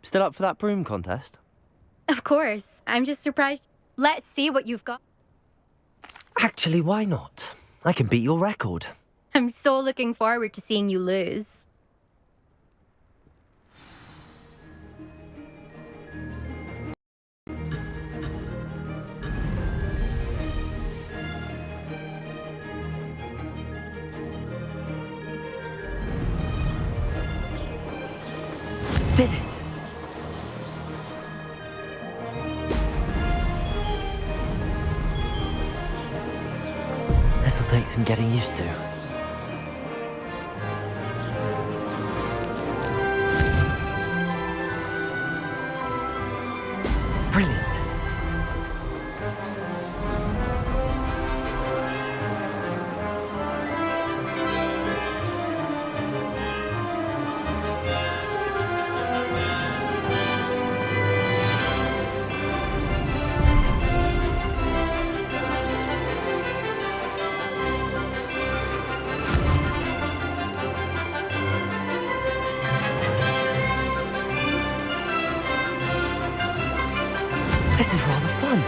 Still up for that broom contest? Of course. I'm just surprised. Let's see what you've got. Actually, why not? I can beat your record. I'm so looking forward to seeing you lose. Did it! This'll take some getting used to. Brilliant. This is rather fun.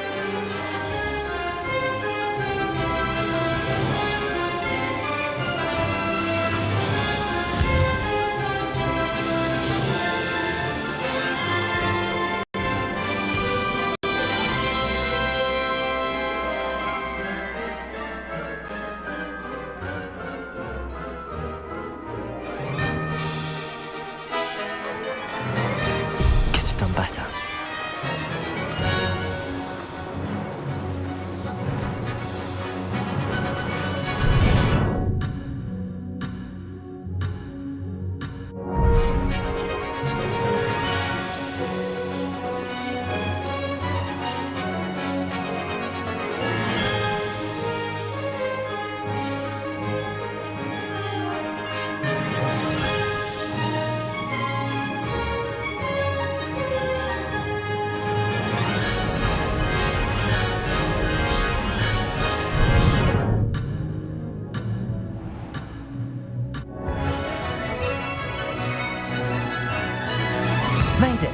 Could have done better. Made it!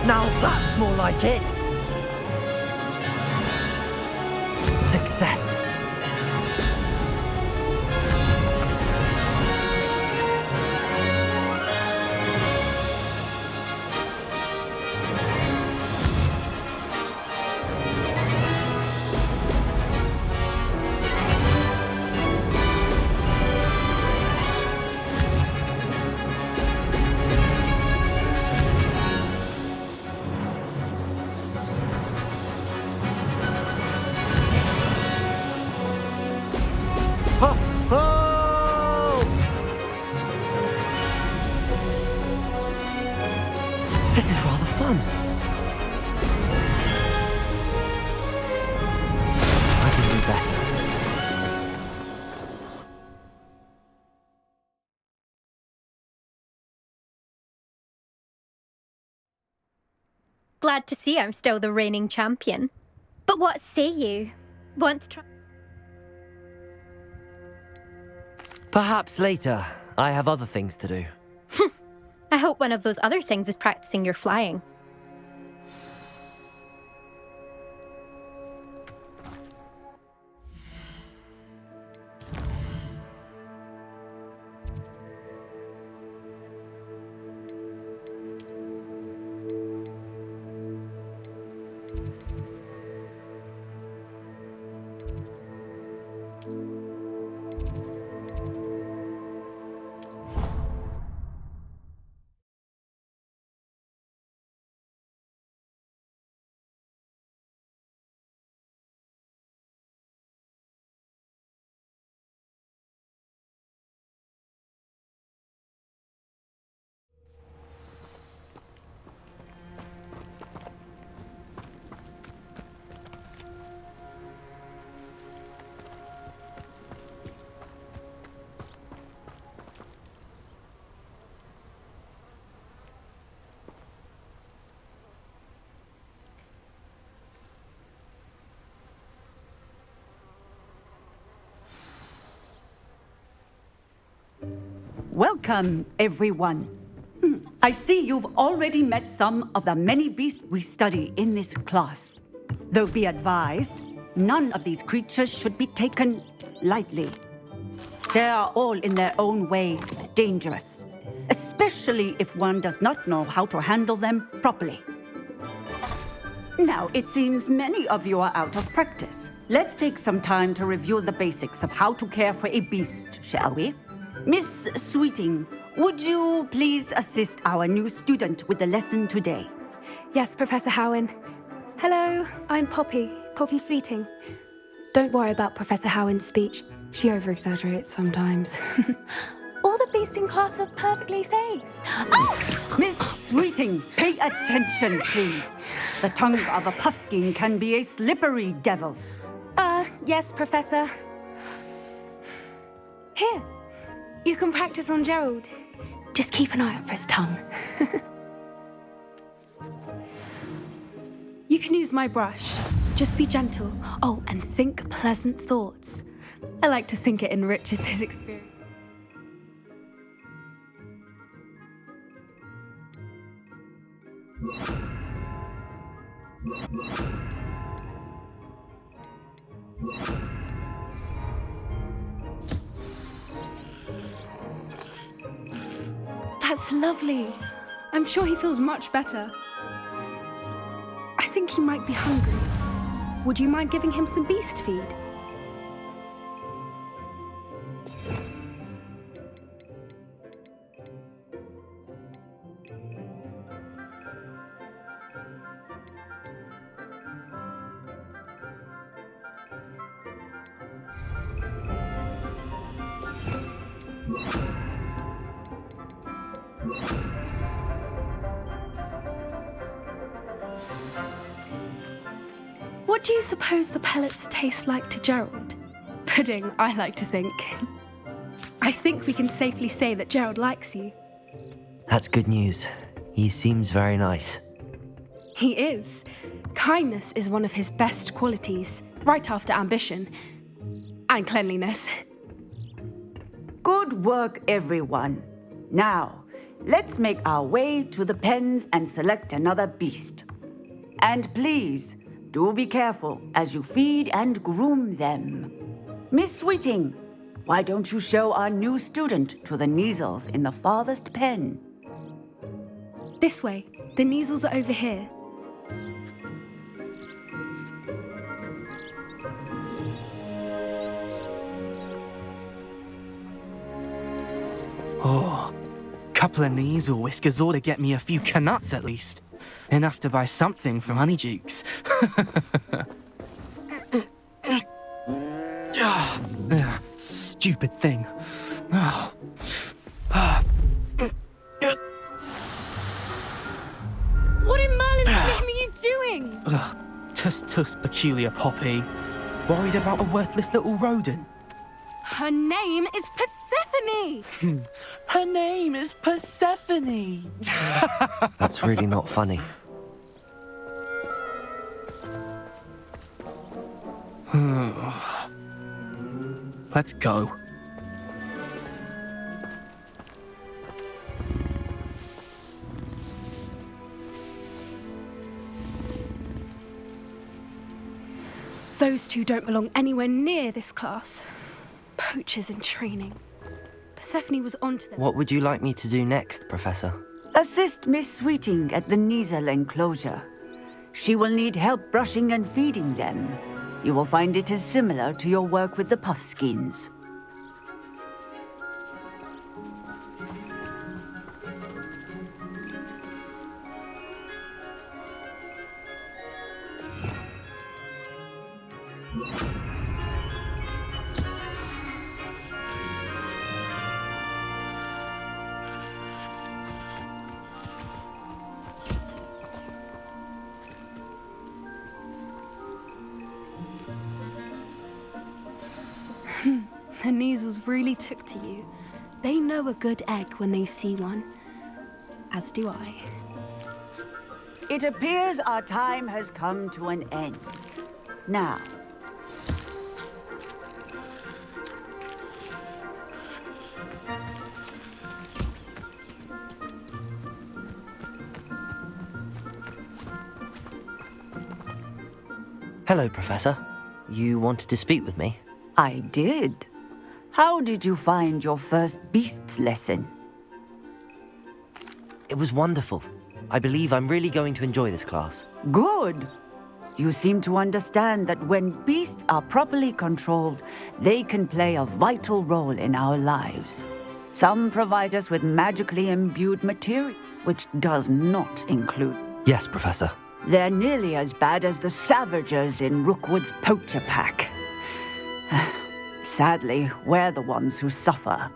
Now that's more like it! Success! Ho! Ho! This is rather fun. I can do better. Glad to see I'm still the reigning champion. But what say you? Want to try? Perhaps later. I have other things to do. I hope one of those other things is practicing your flying. Welcome, everyone. I see you've already met some of the many beasts we study in this class. Though be advised, none of these creatures should be taken lightly. They are all in their own way dangerous, especially if one does not know how to handle them properly. Now, it seems many of you are out of practice. Let's take some time to review the basics of how to care for a beast, shall we? Miss Sweeting, would you please assist our new student with the lesson today? Yes, Professor Howen. Hello, I'm Poppy Sweeting. Don't worry about Professor Howen's speech. She over-exaggerates sometimes. All the beasts in class are perfectly safe. Oh! Miss Sweeting, pay attention, please. The tongue of a puffskein can be a slippery devil. Yes, Professor. Here, you can practice on Gerald. Just keep an eye out for his tongue. You can use my brush. Just be gentle. Oh, and think pleasant thoughts. I like to think it enriches his experience. That's lovely. I'm sure he feels much better. I think he might be hungry. Would you mind giving him some beast feed? What do you suppose the pellets taste like to Gerald? Pudding, I like to think. I think we can safely say that Gerald likes you. That's good news. He seems very nice. He is. Kindness is one of his best qualities, right after ambition. And cleanliness. Good work, everyone. Now, let's make our way to the pens and select another beast. And please, do be careful as you feed and groom them. Miss Sweeting, why don't you show our new student to the Kneazles in the farthest pen? This way. The Kneazles are over here. Oh, couple of Kneazle whiskers ought to get me a few canuts at least. Enough to buy something from Honeydukes. Stupid thing. What in Merlin's name are you doing? Tuss, peculiar Poppy. Worried about a worthless little rodent. Her name is Persephone! Her name is Persephone! That's really not funny. Let's go. Those two don't belong anywhere near this class. Poachers in training. Persephone was onto them. What would you like me to do next, Professor? Assist Miss Sweeting at the Kneazle enclosure. She will need help brushing and feeding them. You will find it is similar to your work with the puffskins. The Kneazles really took to you. They know a good egg when they see one. As do I. It appears our time has come to an end. Now, Hello, Professor. You wanted to speak with me? I did. How did you find your first beasts lesson? It was wonderful. I believe I'm really going to enjoy this class. Good. You seem to understand that when beasts are properly controlled, they can play a vital role in our lives. Some provide us with magically imbued material, which does not include. Yes, Professor. They're nearly as bad as the Savagers in Rookwood's poacher pack. Sadly, we're the ones who suffer.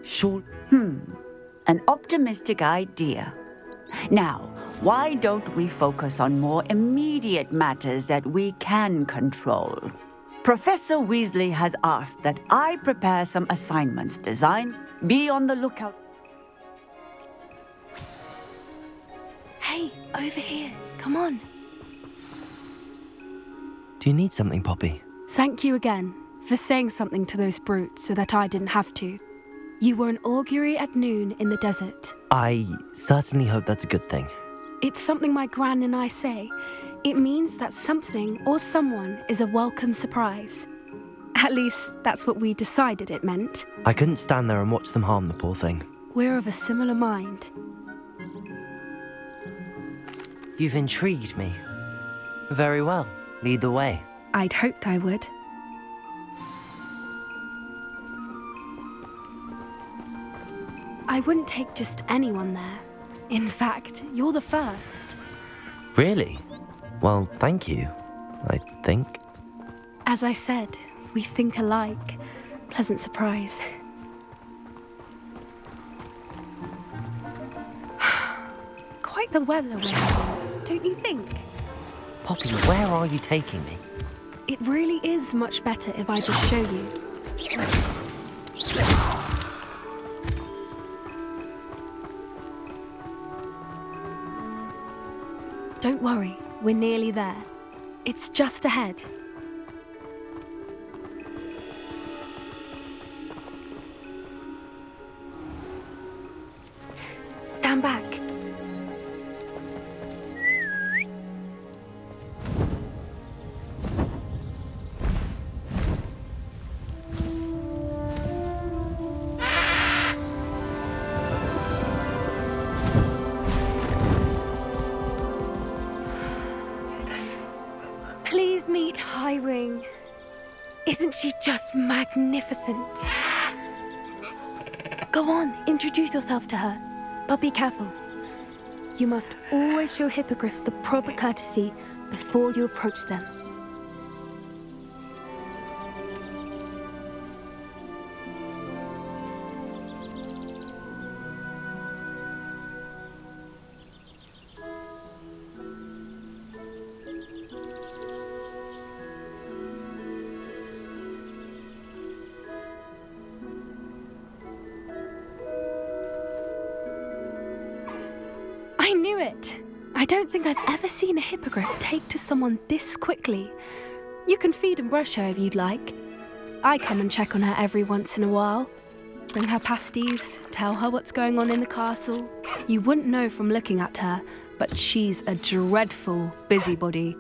Sure. An optimistic idea. Now, why don't we focus on more immediate matters that we can control? Professor Weasley has asked that I prepare some assignments. Design. Be on the lookout. Hey, over here. Come on. Do you need something, Poppy? Thank you again for saying something to those brutes so that I didn't have to. You were an augury at noon in the desert. I certainly hope that's a good thing. It's something my gran and I say. It means that something or someone is a welcome surprise. At least, that's what we decided it meant. I couldn't stand there and watch them harm the poor thing. We're of a similar mind. You've intrigued me. Very well. Lead the way. I'd hoped I would. I wouldn't take just anyone there. In fact, you're the first. Really? Well, thank you, I think. As I said, we think alike. Pleasant surprise. Quite the weather we're having, don't you think? Poppy, where are you taking me? It really is much better if I just show you. Don't worry, we're nearly there. It's just ahead. Stand back. Please meet Highwing. Isn't she just magnificent? Go on, introduce yourself to her. But be careful. You must always show hippogriffs the proper courtesy before you approach them. I knew it! I don't think I've ever seen a hippogriff take to someone this quickly. You can feed and brush her if you'd like. I come and check on her every once in a while. Bring her pasties, tell her what's going on in the castle. You wouldn't know from looking at her, but she's a dreadful busybody.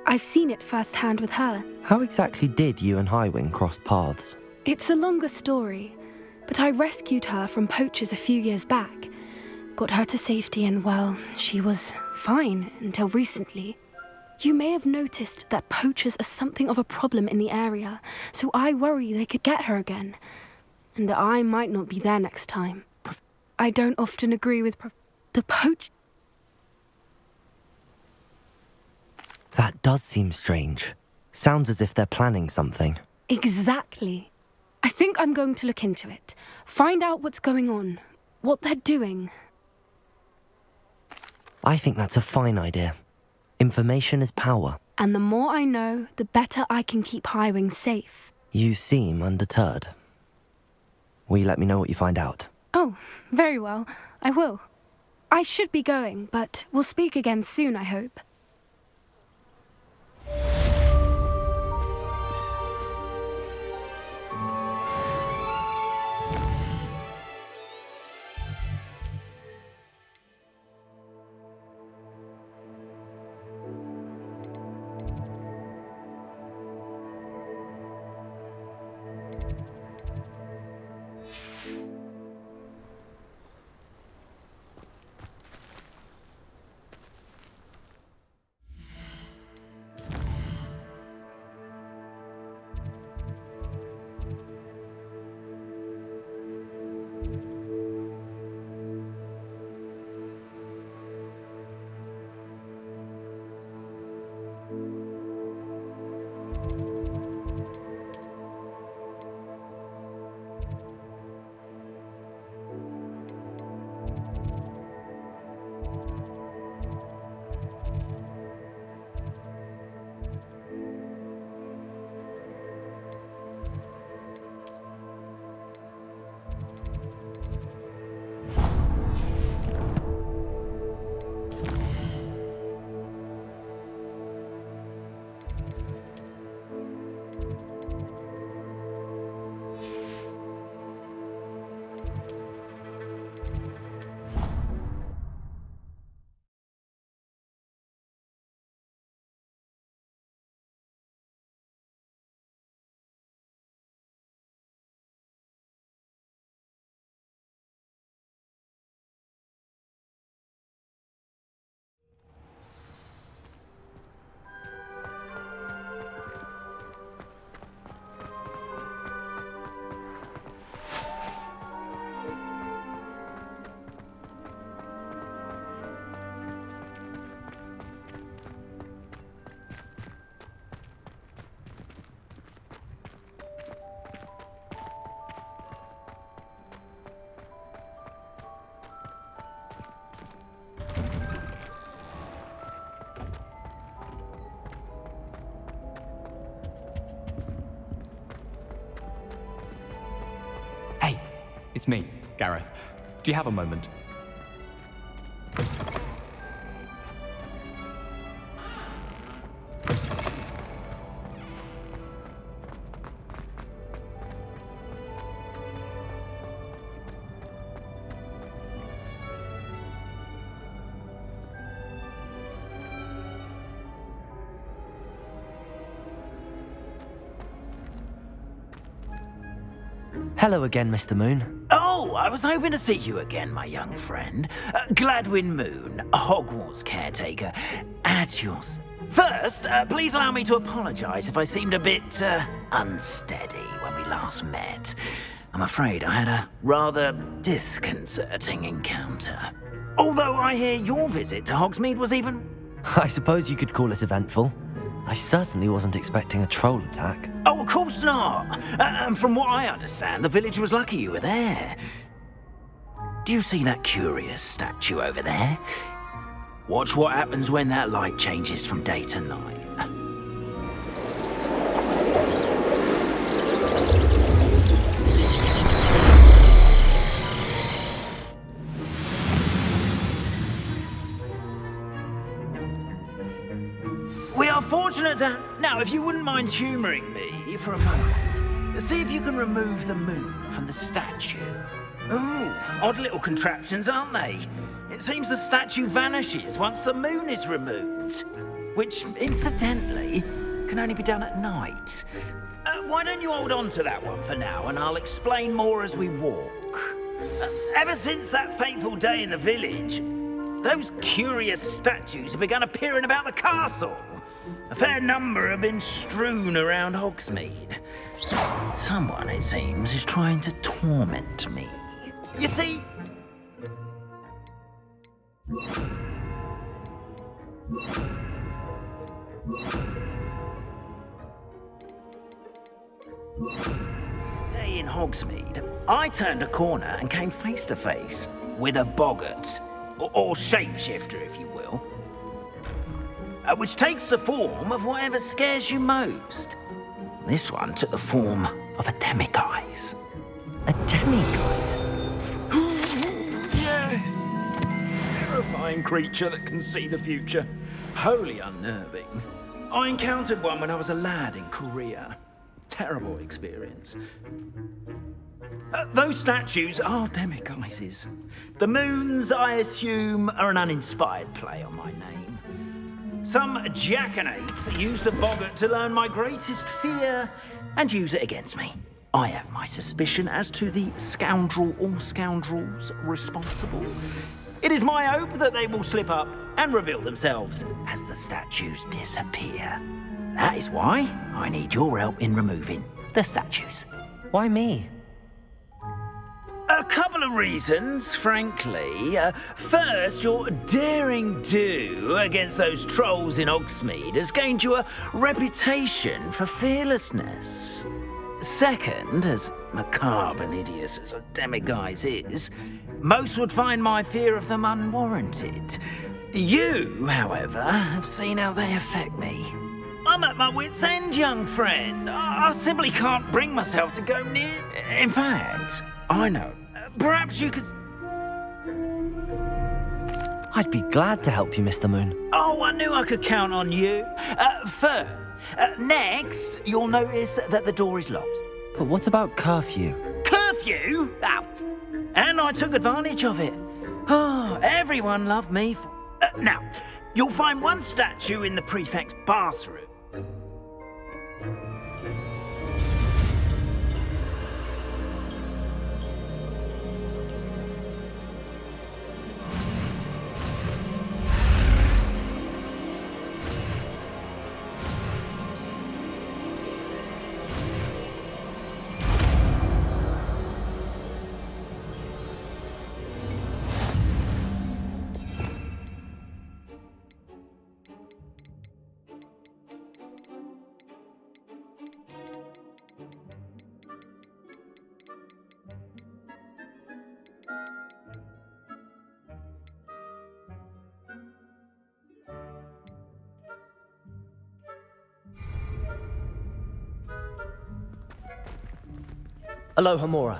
I've seen it firsthand with her. How exactly did you and Highwing cross paths? It's a longer story, but I rescued her from poachers a few years back. Got her to safety and, well, she was fine until recently. You may have noticed that poachers are something of a problem in the area, so I worry they could get her again. And I might not be there next time. I don't often agree with the poach... That does seem strange. Sounds as if they're planning something. Exactly. I think I'm going to look into it. Find out what's going on. What they're doing. I think that's a fine idea. Information is power. And the more I know, the better I can keep Highwing safe. You seem undeterred. Will you let me know what you find out? Oh, very well. I will. I should be going, but we'll speak again soon, I hope. Hey, it's me, Gareth. Do you have a moment? Hello again, Mr. Moon. Oh, I was hoping to see you again, my young friend. Gladwin Moon, Hogwarts caretaker, at your... First, please allow me to apologize if I seemed a bit, unsteady when we last met. I'm afraid I had a rather disconcerting encounter. Although I hear your visit to Hogsmeade was even... I suppose you could call it eventful. I certainly wasn't expecting a troll attack. Oh, of course not. And from what I understand, the village was lucky you were there. Do you see that curious statue over there? Watch what happens when that light changes from day to night. We are fortunate to... Now, if you wouldn't mind humouring me for a moment, see if you can remove the moon from the statue. Ooh, odd little contraptions, aren't they? It seems the statue vanishes once the moon is removed, which, incidentally, can only be done at night. Why don't you hold on to that one for now, and I'll explain more as we walk. Ever since that fateful day in the village, those curious statues have begun appearing about the castle. A fair number have been strewn around Hogsmeade. Someone, it seems, is trying to torment me. You see... Day in Hogsmeade, I turned a corner and came face to face with a boggart, or shapeshifter, if you will. Which takes the form of whatever scares you most. This one took the form of a demiguise. A demiguise? Yes! terrifying creature that can see the future. Wholly unnerving. I encountered one when I was a lad in Korea. Terrible experience. Those statues are demiguises. The moons, I assume, are an uninspired play on my name. Some jackanapes used the boggart to learn my greatest fear and use it against me. I have my suspicion as to the scoundrel or scoundrels responsible. It is my hope that they will slip up and reveal themselves as the statues disappear. That is why I need your help in removing the statues. Why me? A couple of reasons, frankly. First, your daring do against those trolls in Hogsmeade has gained you a reputation for fearlessness. Second, as macabre and hideous as a demiguise is, most would find my fear of them unwarranted. You, however, have seen how they affect me. I'm at my wit's end, young friend. I simply can't bring myself to go near... In fact, I know. Perhaps you could... I'd be glad to help you, Mr. Moon. Oh, I knew I could count on you. Next, you'll notice that the door is locked. But what about curfew? Curfew? Out. And I took advantage of it. Oh, everyone loved me. Now, you'll find one statue in the prefect's bathroom. Aloha, Mora.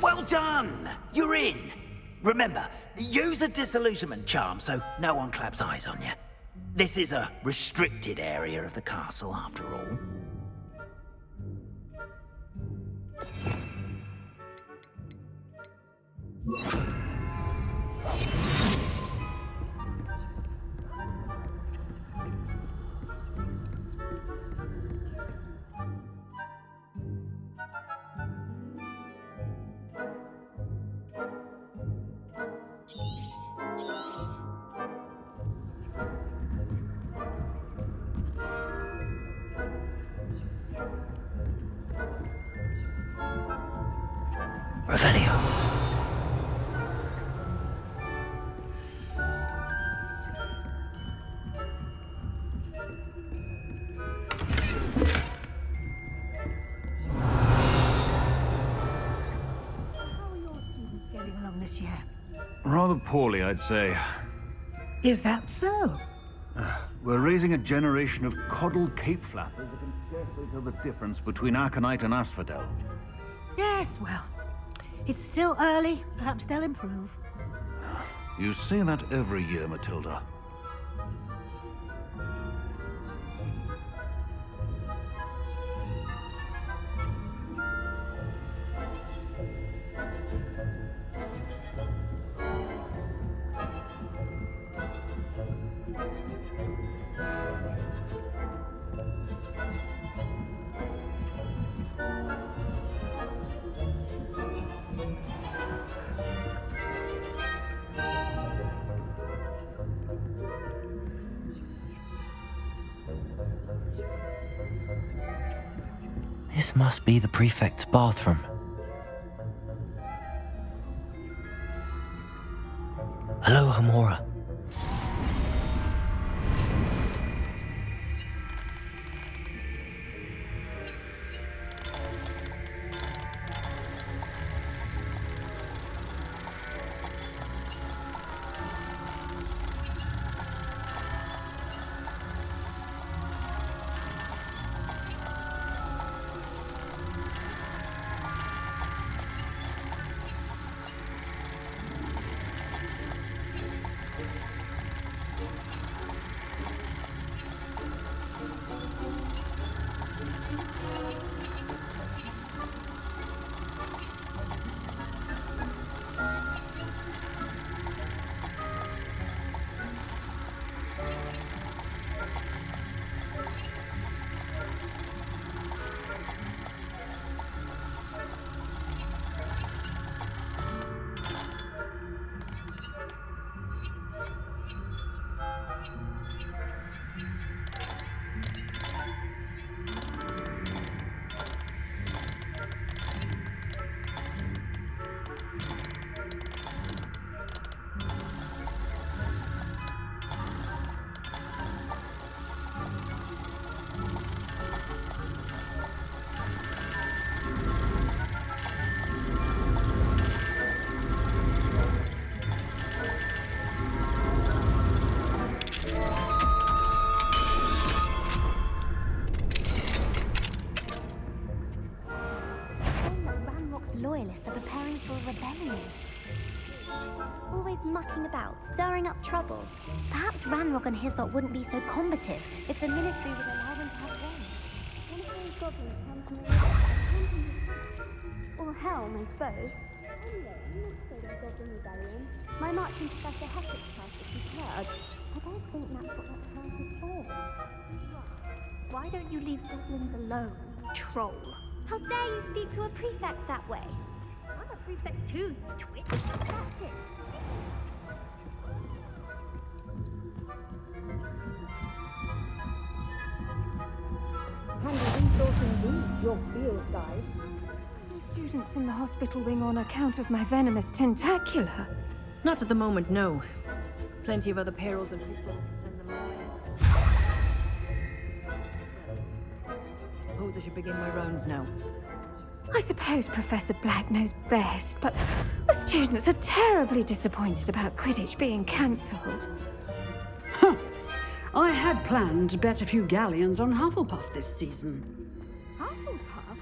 Well done! You're in! Remember, use a disillusionment charm so no one claps eyes on you. This is a restricted area of the castle, after all. Revelio. Getting along this year. Rather poorly, I'd say. Is that so? We're raising a generation of coddled cape flappers that can scarcely tell the difference between aconite and asphodel. Yes, well, it's still early. Perhaps they'll improve. You say that every year, Matilda. This must be the prefect's bathroom. Hello, Hamora. Loyalists are preparing for a rebellion. Always mucking about, stirring up trouble. Perhaps Ranrock and his lot wouldn't be so combative if the Ministry would allow them to have one. One of those goblins comes from or Helm, I suppose. Anyway, you must say there's Goblin Rebellion. My marching Professor Hector's class is prepared. I don't think that's what that class is for. Why don't you leave goblins alone, you troll? How dare you speak to a prefect that way? I'm a prefect too, you twit. That's it. Handy resource indeed, your field guide. Students in the hospital wing on account of my venomous tentacular. Not at the moment, no. Plenty of other perils and people send them my way. I suppose I should begin my rounds now. I suppose Professor Black knows best, but the students are terribly disappointed about Quidditch being cancelled. Huh. I had planned to bet a few galleons on Hufflepuff this season. Hufflepuff?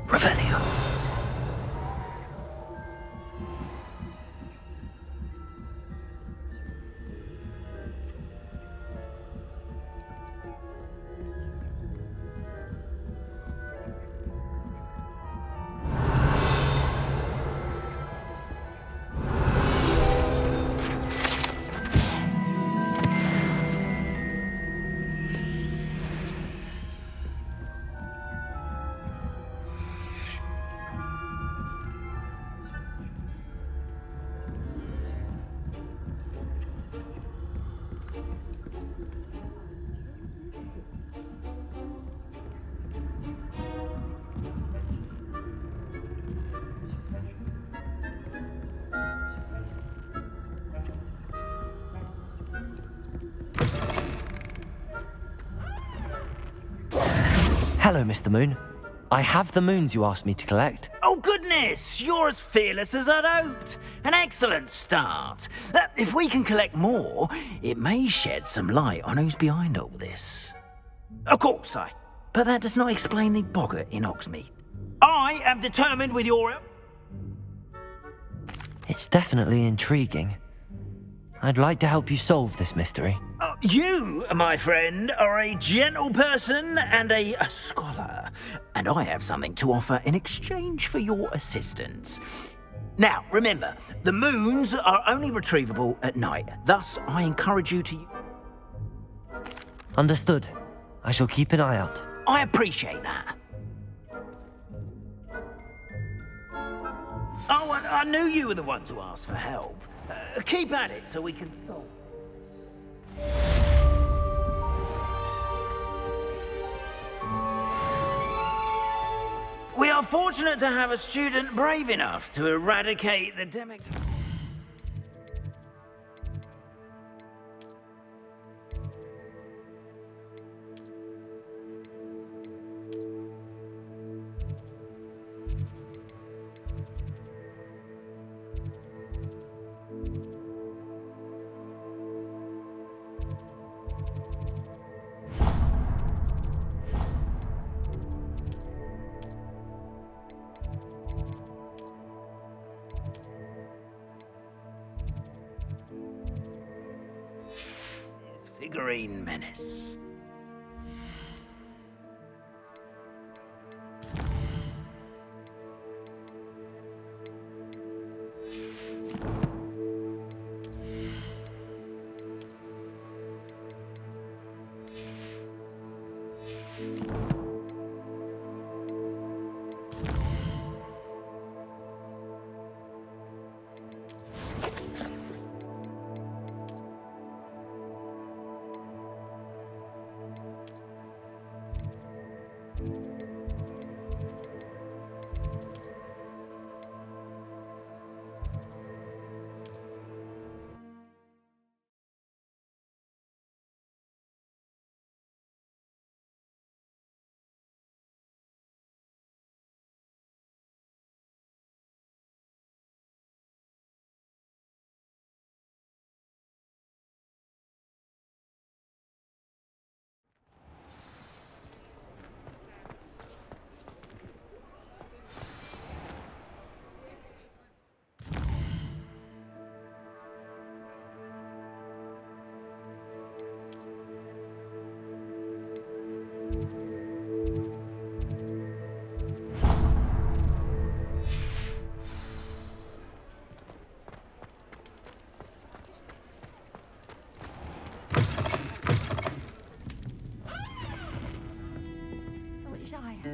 Revelio. Hello, Mr. Moon. I have the moons you asked me to collect. Oh, goodness! You're as fearless as I'd hoped. An excellent start. If we can collect more, it may shed some light on who's behind all this. Of course, but that does not explain the boggart in Hogsmeade. I am determined with your help. It's definitely intriguing. I'd like to help you solve this mystery. You, my friend, are a gentle person and a scholar, and I have something to offer in exchange for your assistance. Now, remember, the moons are only retrievable at night, thus I encourage you to... Understood. I shall keep an eye out. I appreciate that. Oh, and I knew you were the one to ask for help. Keep at it so we can solve. fortunate to have a student brave enough to eradicate the demic... figurine menace.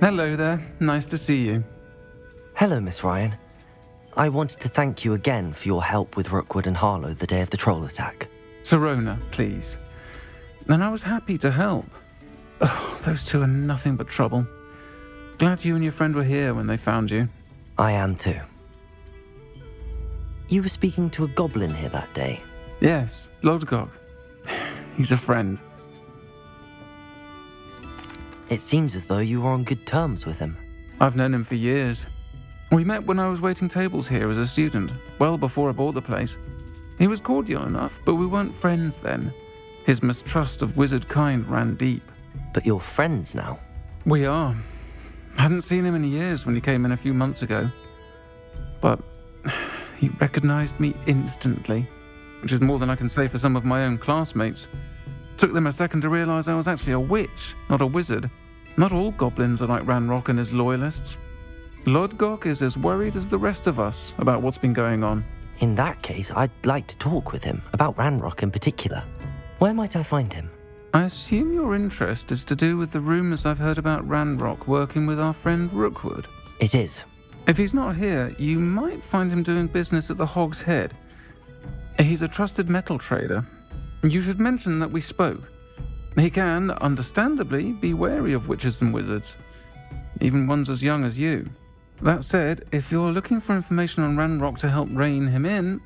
Hello there. Nice to see you. Hello, Miss Ryan. I wanted to thank you again for your help with Rookwood and Harlow the day of the troll attack. Sirona, please. And I was happy to help. Oh, those two are nothing but trouble. Glad you and your friend were here when they found you. I am too. You were speaking to a goblin here that day. Yes, Lodgok. He's a friend. It seems as though you were on good terms with him. I've known him for years. We met when I was waiting tables here as a student, well before I bought the place. He was cordial enough, but we weren't friends then. His mistrust of wizard kind ran deep. But you're friends now? We are. Hadn't seen him in years when he came in a few months ago. But he recognized me instantly, which is more than I can say for some of my own classmates. Took them a second to realize I was actually a witch, not a wizard. Not all goblins are like Ranrock and his loyalists. Lodgok is as worried as the rest of us about what's been going on. In that case, I'd like to talk with him, about Ranrock in particular. Where might I find him? I assume your interest is to do with the rumors I've heard about Ranrock working with our friend Rookwood. It is. If he's not here, you might find him doing business at the Hog's Head. He's a trusted metal trader. You should mention that we spoke. He can, understandably, be wary of witches and wizards, even ones as young as you. That said, if you're looking for information on Ranrock to help rein him in,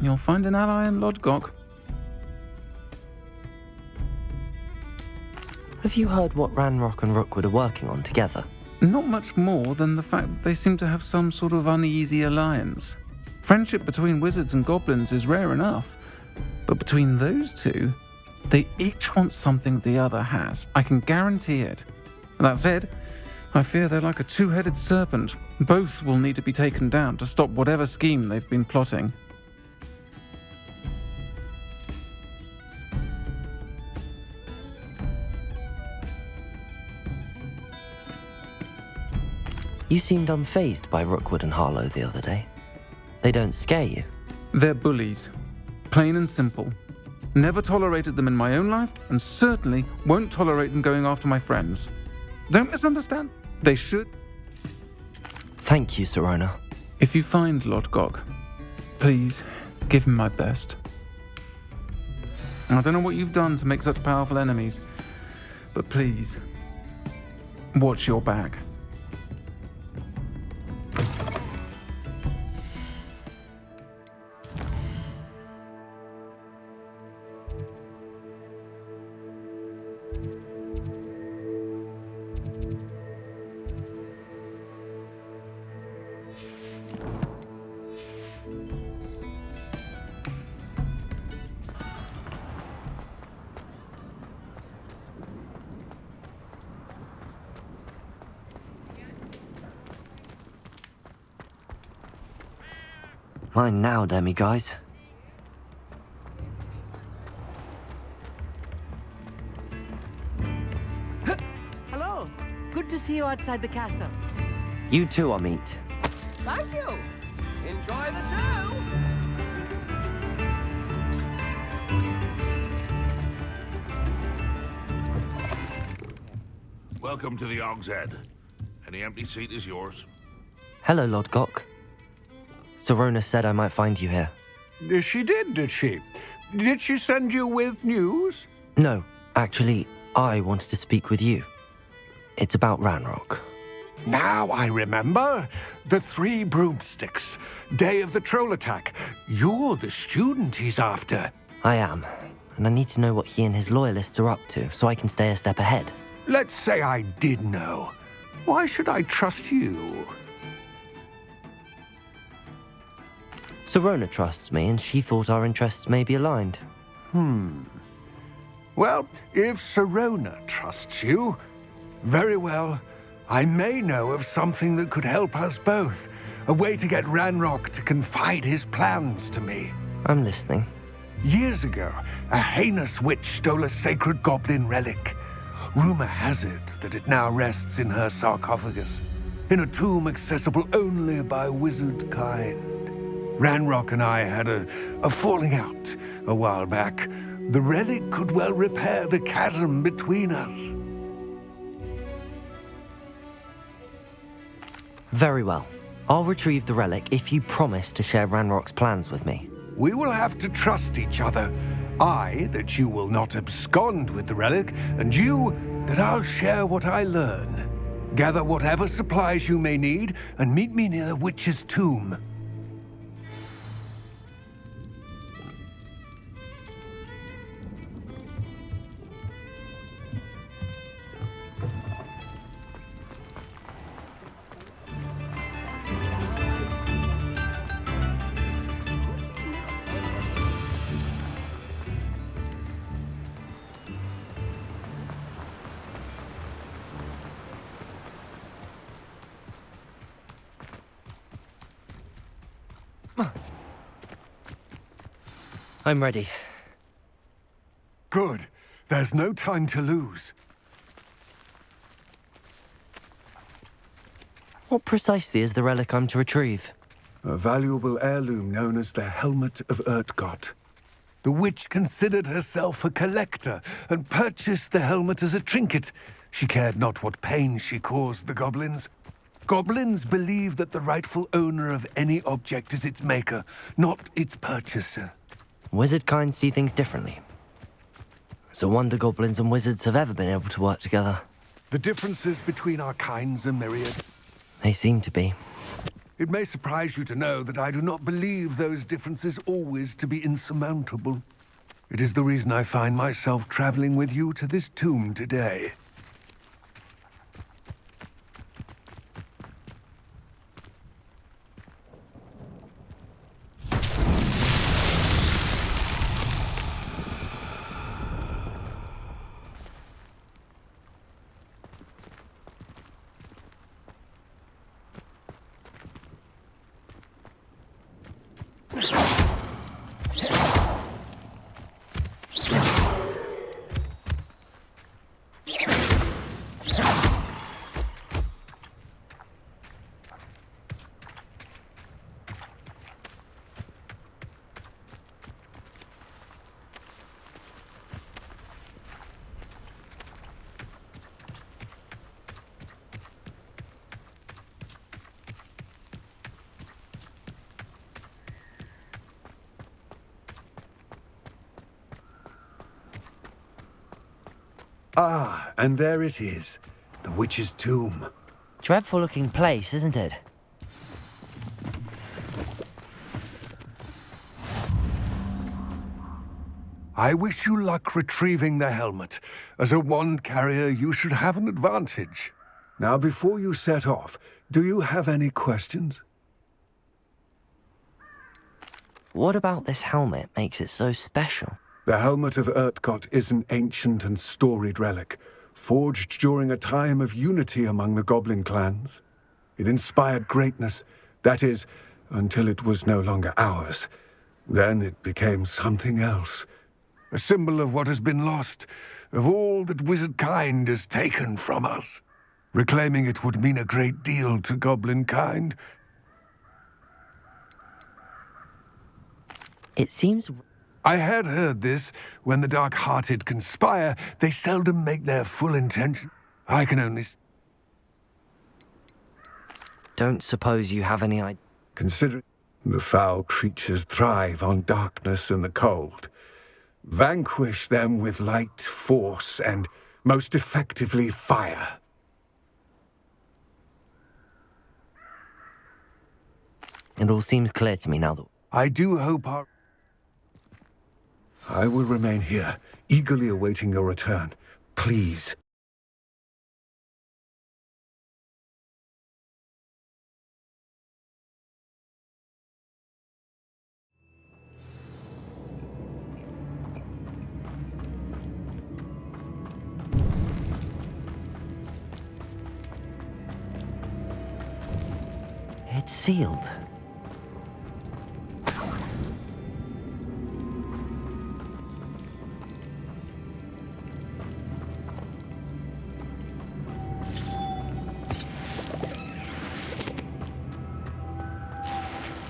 you'll find an ally in Lodgok. Have you heard what Ranrock and Rookwood are working on together? Not much more than the fact that they seem to have some sort of uneasy alliance. Friendship between wizards and goblins is rare enough, but between those two, they each want something the other has. I can guarantee it. That said, I fear they're like a two-headed serpent. Both will need to be taken down to stop whatever scheme they've been plotting. You seemed unfazed by Rookwood and Harlow the other day. They don't scare you? They're bullies. Plain and simple. Never tolerated them in my own life, and certainly won't tolerate them going after my friends. Don't misunderstand. They should. Thank you, Sirona. If you find Lodgok, please give him my best. I don't know what you've done to make such powerful enemies, but please, watch your back. Mine now, Demi guys. Hello. Good to see you outside the castle. You too, Amit. Thank you. Enjoy the show. Welcome to the Og's Head. Any empty seat is yours. Hello, Lord Gok. Serona said I might find you here. She did she? Did she send you with news? No, actually, I wanted to speak with you. It's about Ranrock. Now I remember. The 3 broomsticks. Day of the troll attack. You're the student he's after. I am, and I need to know what he and his loyalists are up to so I can stay a step ahead. Let's say I did know. Why should I trust you? Serona trusts me, and she thought our interests may be aligned. Well, if Serona trusts you, very well. I may know of something that could help us both. A way to get Ranrock to confide his plans to me. I'm listening. Years ago, a heinous witch stole a sacred goblin relic. Rumor has it that it now rests in her sarcophagus, in a tomb accessible only by wizard kind. Ranrock and I had a falling out a while back. The relic could well repair the chasm between us. Very well. I'll retrieve the relic if you promise to share Ranrock's plans with me. We will have to trust each other. I, that you will not abscond with the relic, and you, that I'll share what I learn. Gather whatever supplies you may need, and meet me near the witch's tomb. I'm ready. Good. There's no time to lose. What precisely is the relic I'm to retrieve? A valuable heirloom known as the Helmet of Urtgott. The witch considered herself a collector and purchased the helmet as a trinket. She cared not what pain she caused the goblins. Goblins believe that the rightful owner of any object is its maker, not its purchaser. Wizard kind see things differently. It's a wonder goblins and wizards have ever been able to work together. The differences between our kinds are myriad. They seem to be. It may surprise you to know that I do not believe those differences always to be insurmountable. It is the reason I find myself traveling with you to this tomb today. Ah, and there it is. The witch's tomb. Dreadful looking place, isn't it? I wish you luck retrieving the helmet. As a wand carrier, you should have an advantage. Now, before you set off, do you have any questions? What about this helmet makes it so special? The helmet of Urtkot is an ancient and storied relic, forged during a time of unity among the goblin clans. It inspired greatness, that is, until it was no longer ours. Then it became something else. A symbol of what has been lost, of all that wizard kind has taken from us. Reclaiming it would mean a great deal to goblin kind. It seems... I had heard this. When the dark-hearted conspire, they seldom make their full intention. I can only... Don't suppose you have any idea? Considering the foul creatures thrive on darkness and the cold. Vanquish them with light, force, and, most effectively, fire. It all seems clear to me now that... I do hope our... I will remain here, eagerly awaiting your return. Please. It's sealed.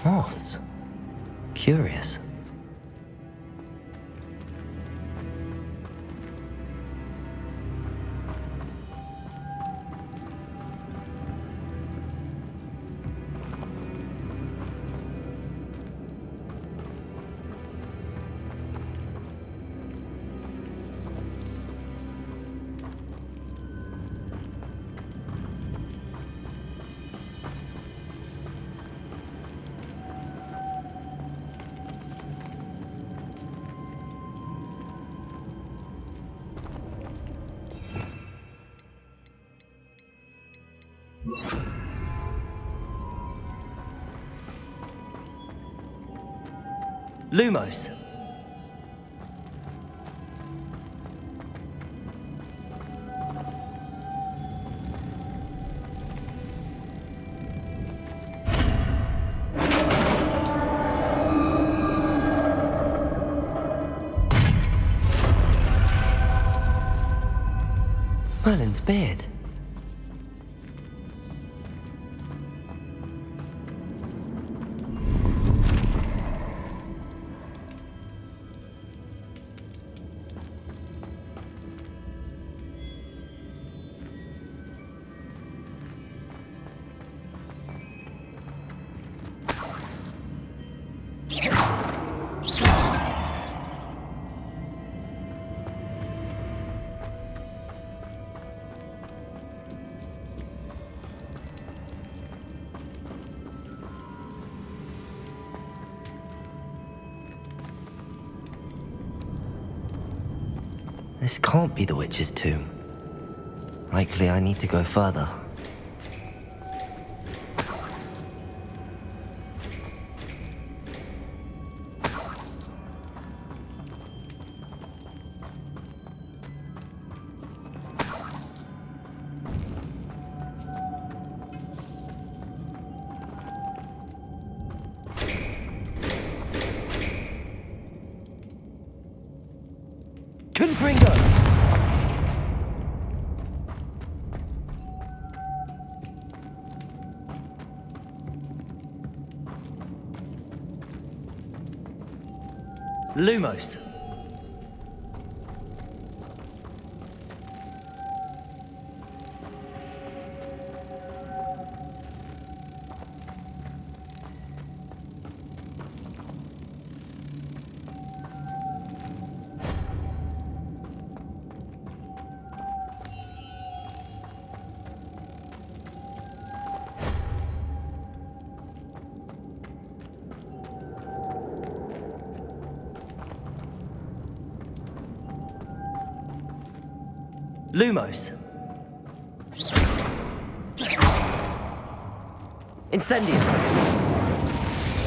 Moths. Curious. Lumos. Merlin's beard. This can't be the witch's tomb. Likely I need to go further. Confringo! Lumos. Lumos. Incendium.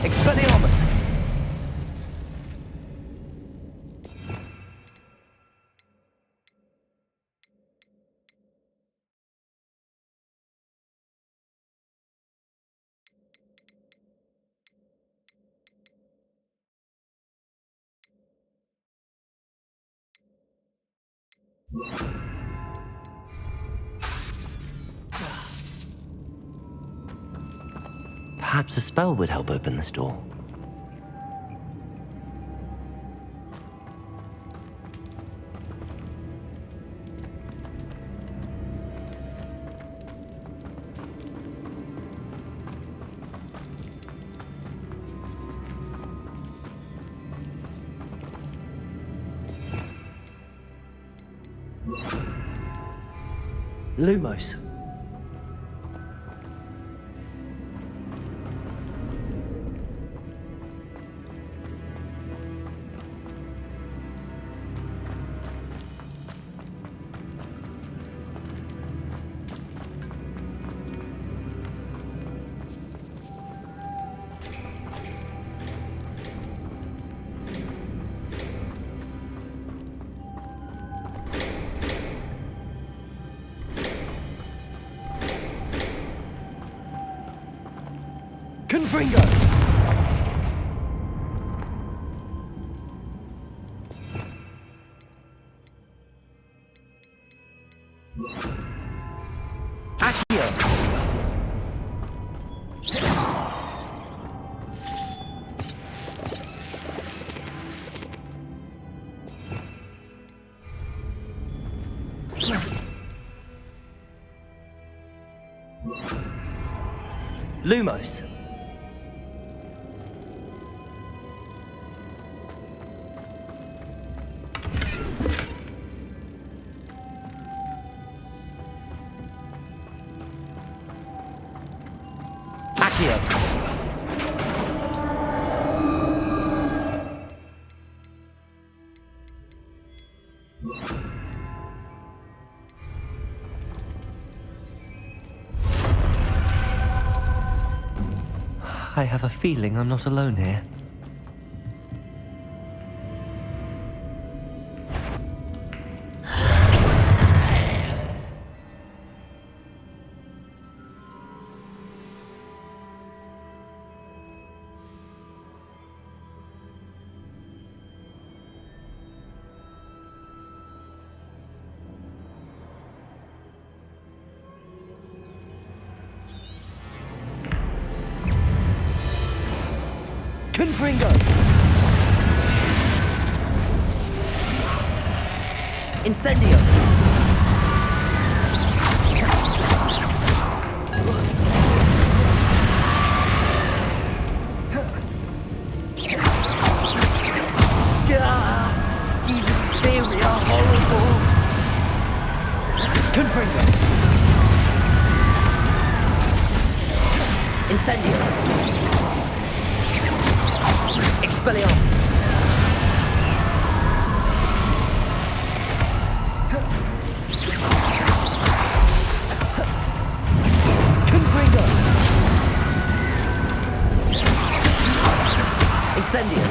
Expelliarmus. Perhaps a spell would help open this door. Lumos. Confringo! Accio! Lumos. I have a feeling I'm not alone here. Confringo! Incendio! These theory are horrible! Confringo! Incendio! Expelliarmus! Confringo! Incendio!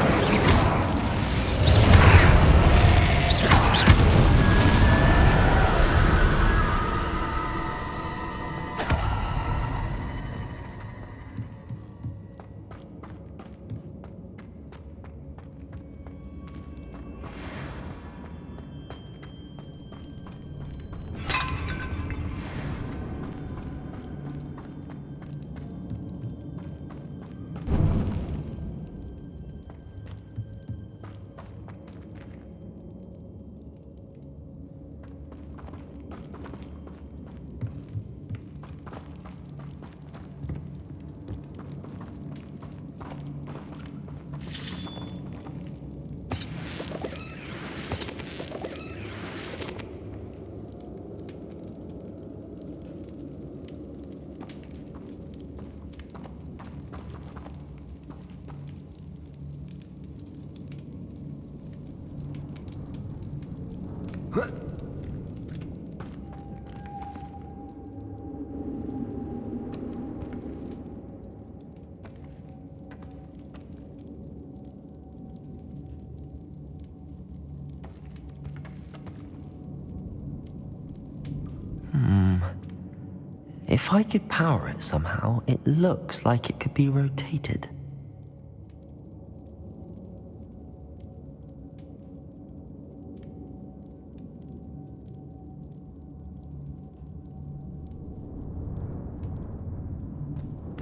If I could power it somehow, it looks like it could be rotated.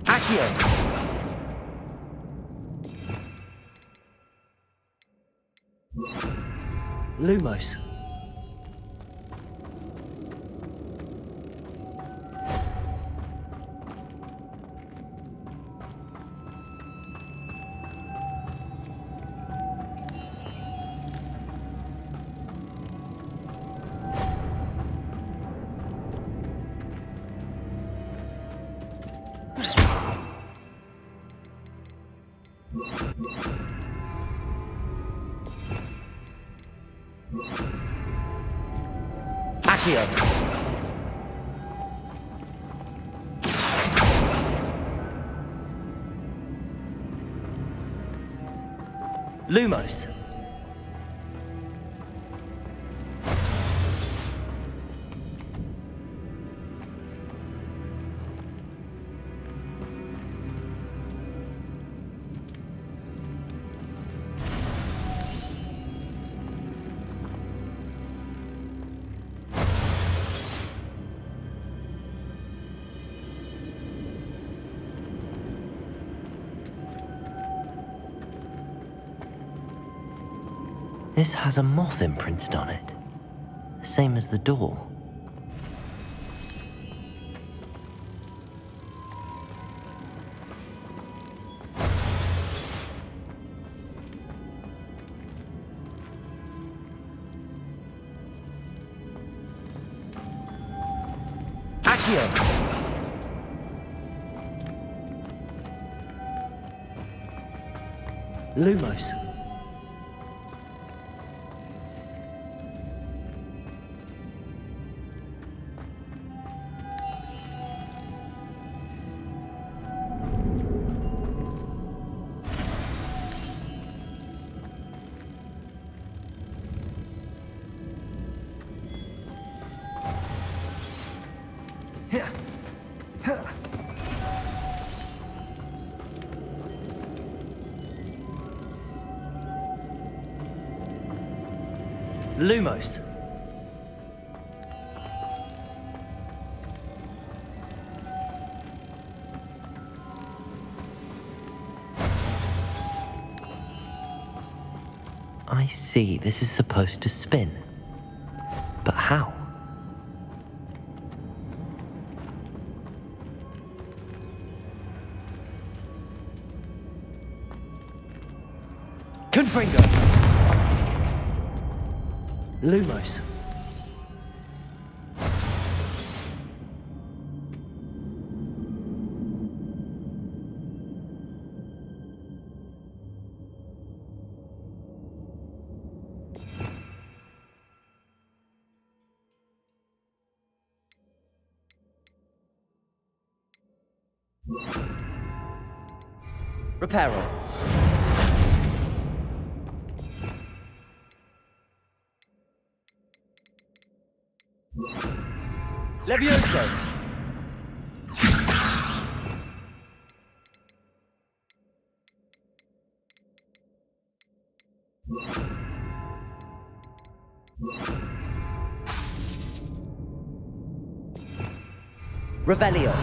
Accio! Lumos. Accio. Lumos. This has a moth imprinted on it, the same as the door. Accio! Lumos. Lumos. I see, this is supposed to spin. But how? Confringo! Lumos. Reparo. Levioso. Revelio.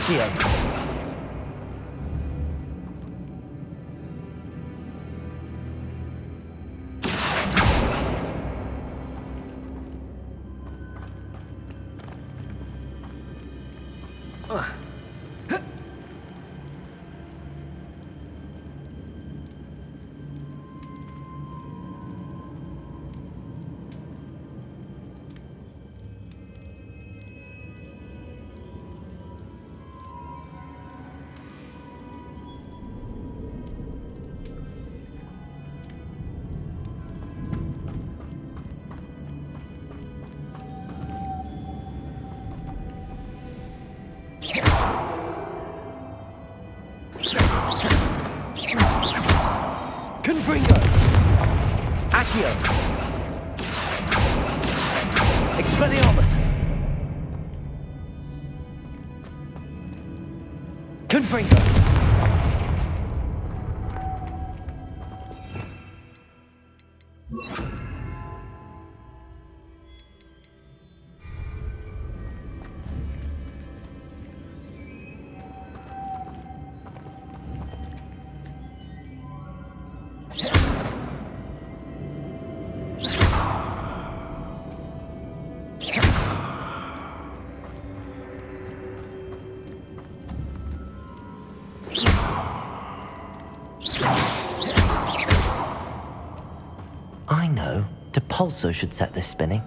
Accio. Confringo! Accio! Expelliarmus! Confringo! I know. Depulso should set this spinning.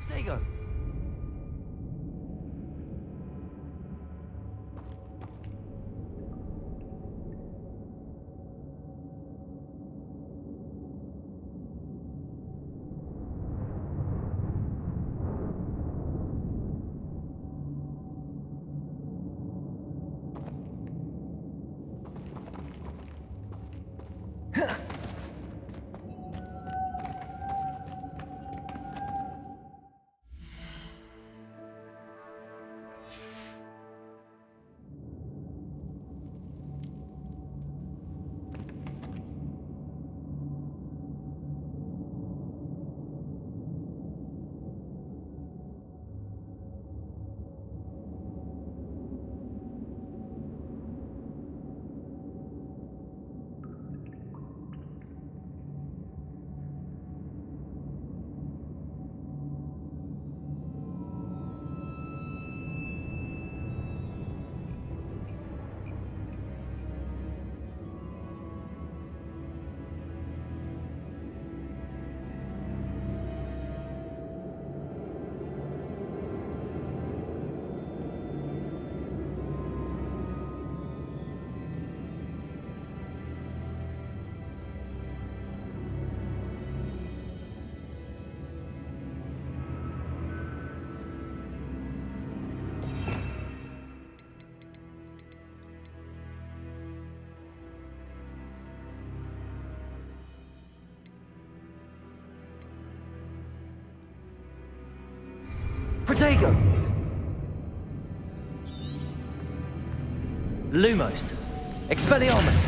There you go. Protego! Lumos! Expelliarmus!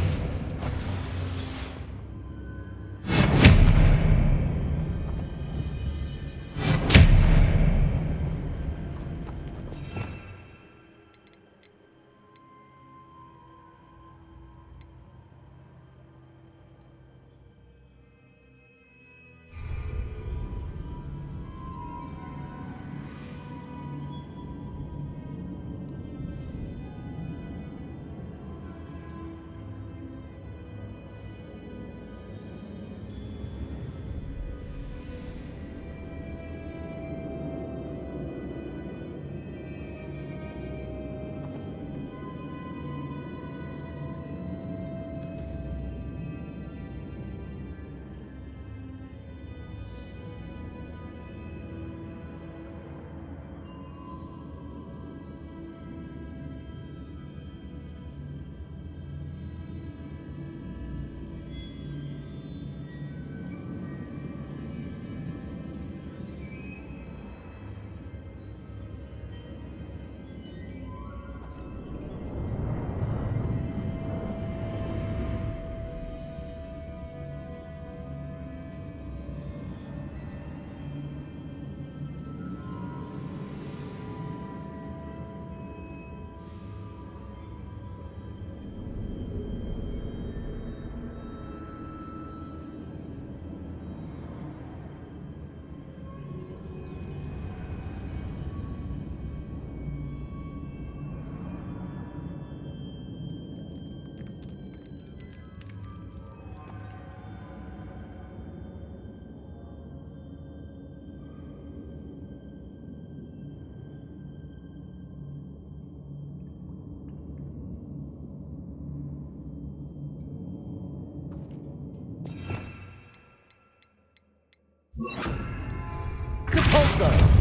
Depulso!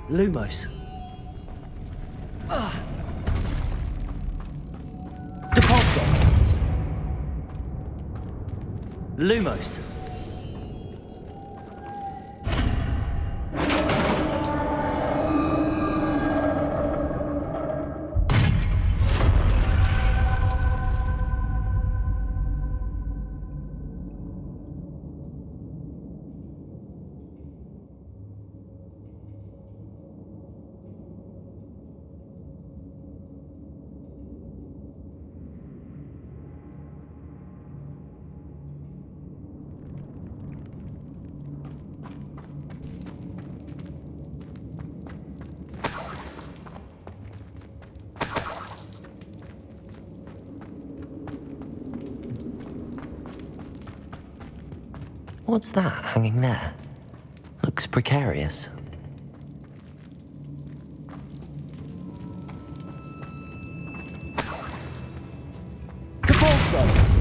Lumos. Depulso! Lumos. What's that hanging there? Looks precarious. Depulso!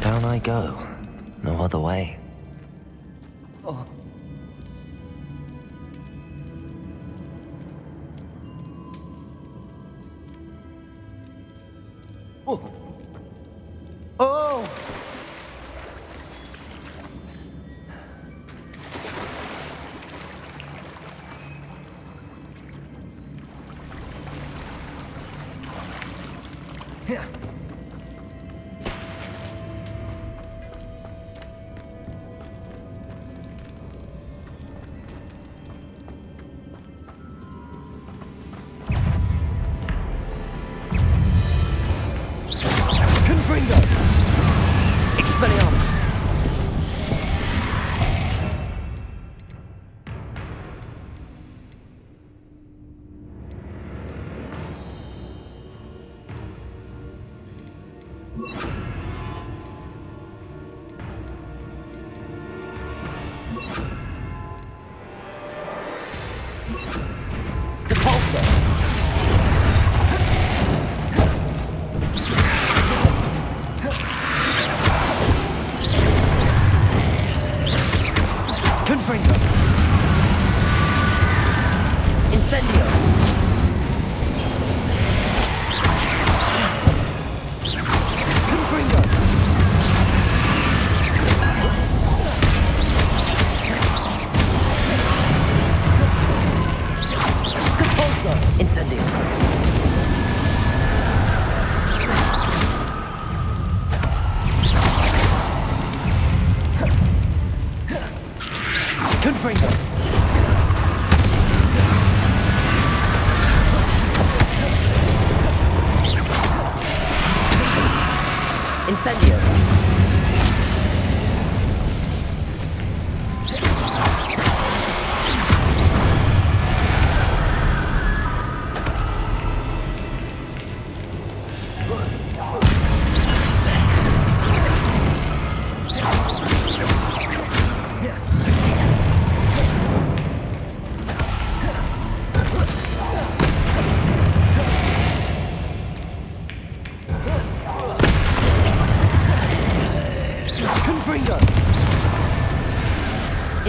Down I go. No other way. Oh. Oh. Oh. Yeah.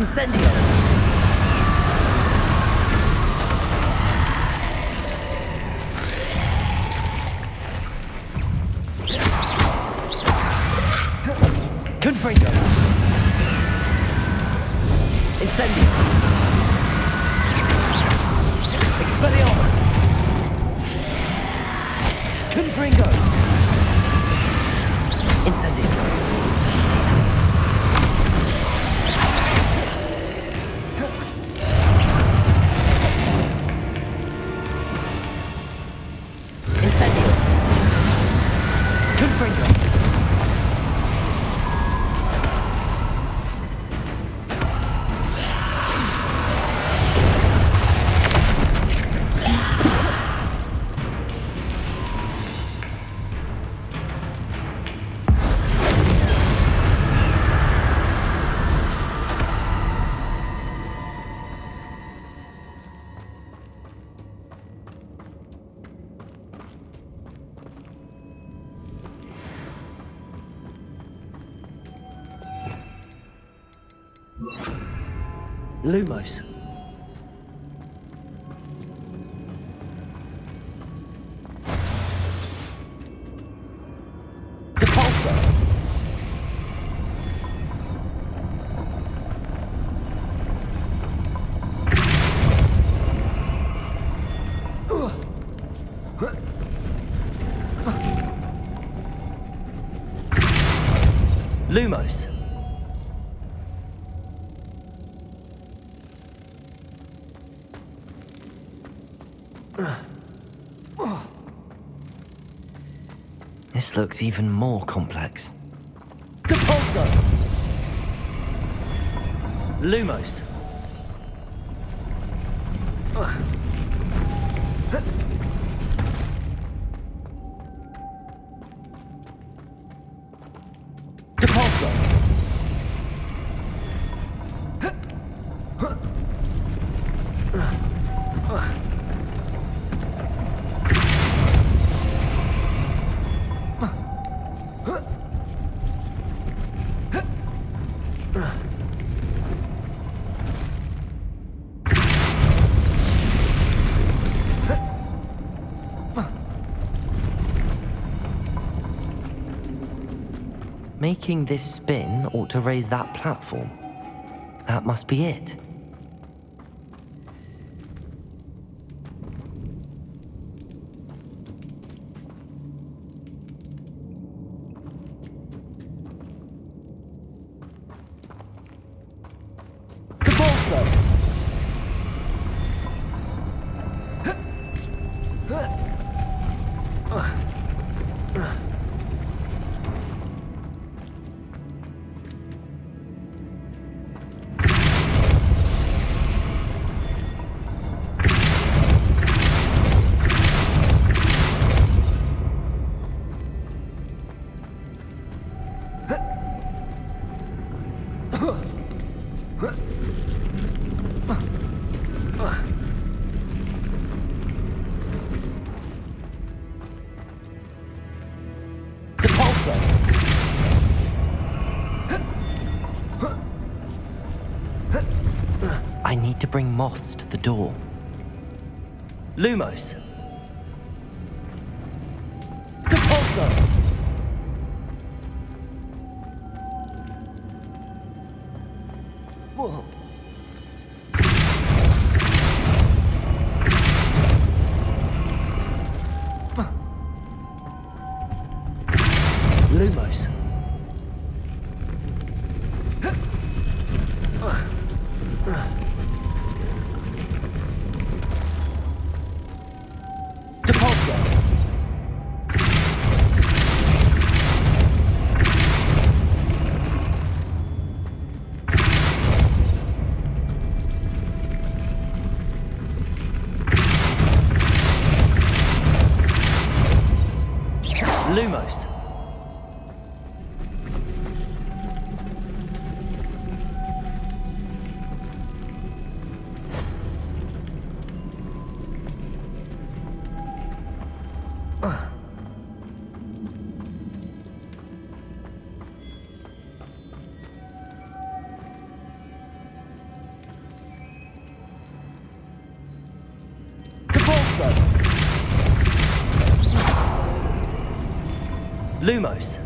Incendio! Confringo! Incendio! Expelliarmus! Confringo! Incendio! Incendio! Confringo! Lumos. Depulso. Lumos. This looks even more complex. Depulso! Lumos. Depulso! Making this spin ought to raise that platform. That must be it. I need to bring moths to the door. Lumos. Depulso. Whoa. Lumos. Depulso. Lumos. Lumos. Lumos.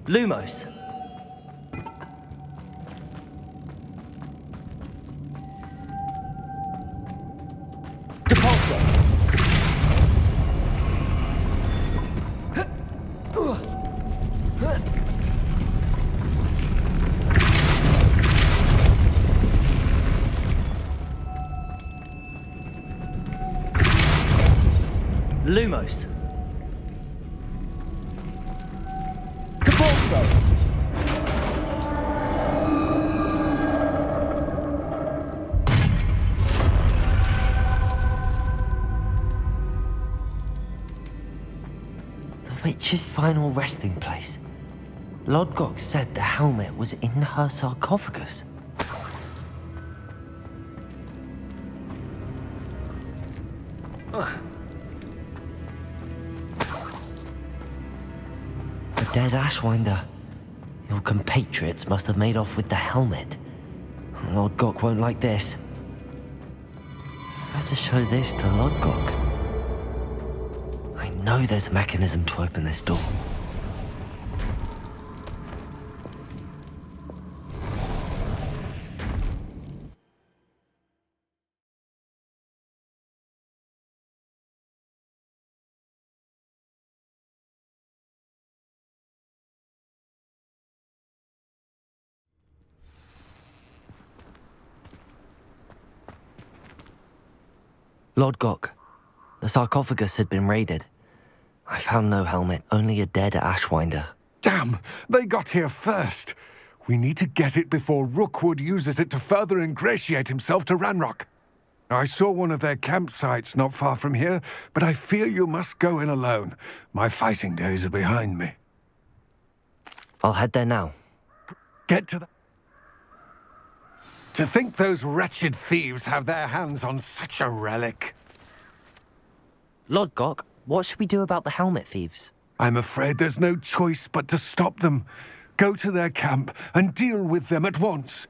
Lumos. Depulso. Lumos. Depulso. The witch's final resting place. Lodgok said the helmet was in her sarcophagus. The dead Ashwinder. Your compatriots must have made off with the helmet. Lodgok won't like this. Better show this to Lodgok. I know there's a mechanism to open this door. Lodgok, the sarcophagus had been raided. I found no helmet, only a dead Ashwinder. Damn! They got here first. We need to get it before Rookwood uses it to further ingratiate himself to Ranrock. I saw one of their campsites not far from here, but I fear you must go in alone. My fighting days are behind me. I'll head there now. Get to the... To think those wretched thieves have their hands on such a relic. Lodgok, what should we do about the helmet thieves? I'm afraid there's no choice but to stop them. Go to their camp and deal with them at once.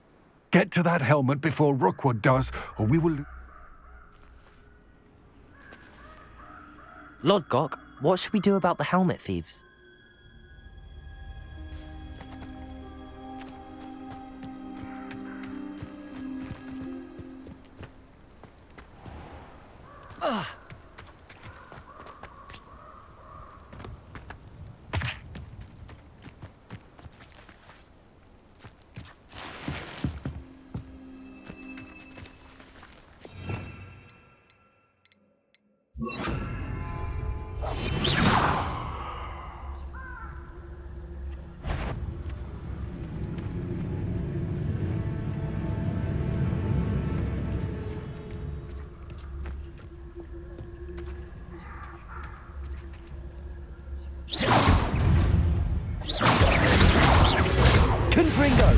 Get to that helmet before Rookwood does, or we will... Lodgok, what should we do about the helmet thieves? Confringo!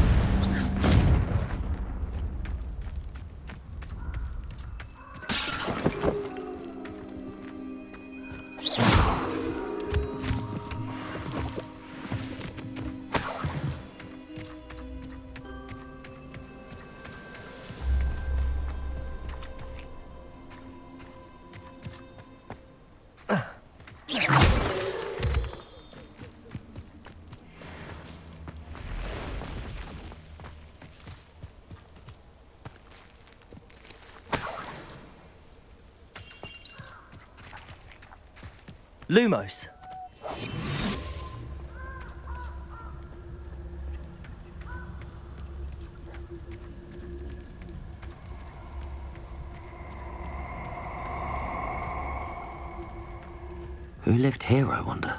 Lumos. Who lived here, I wonder?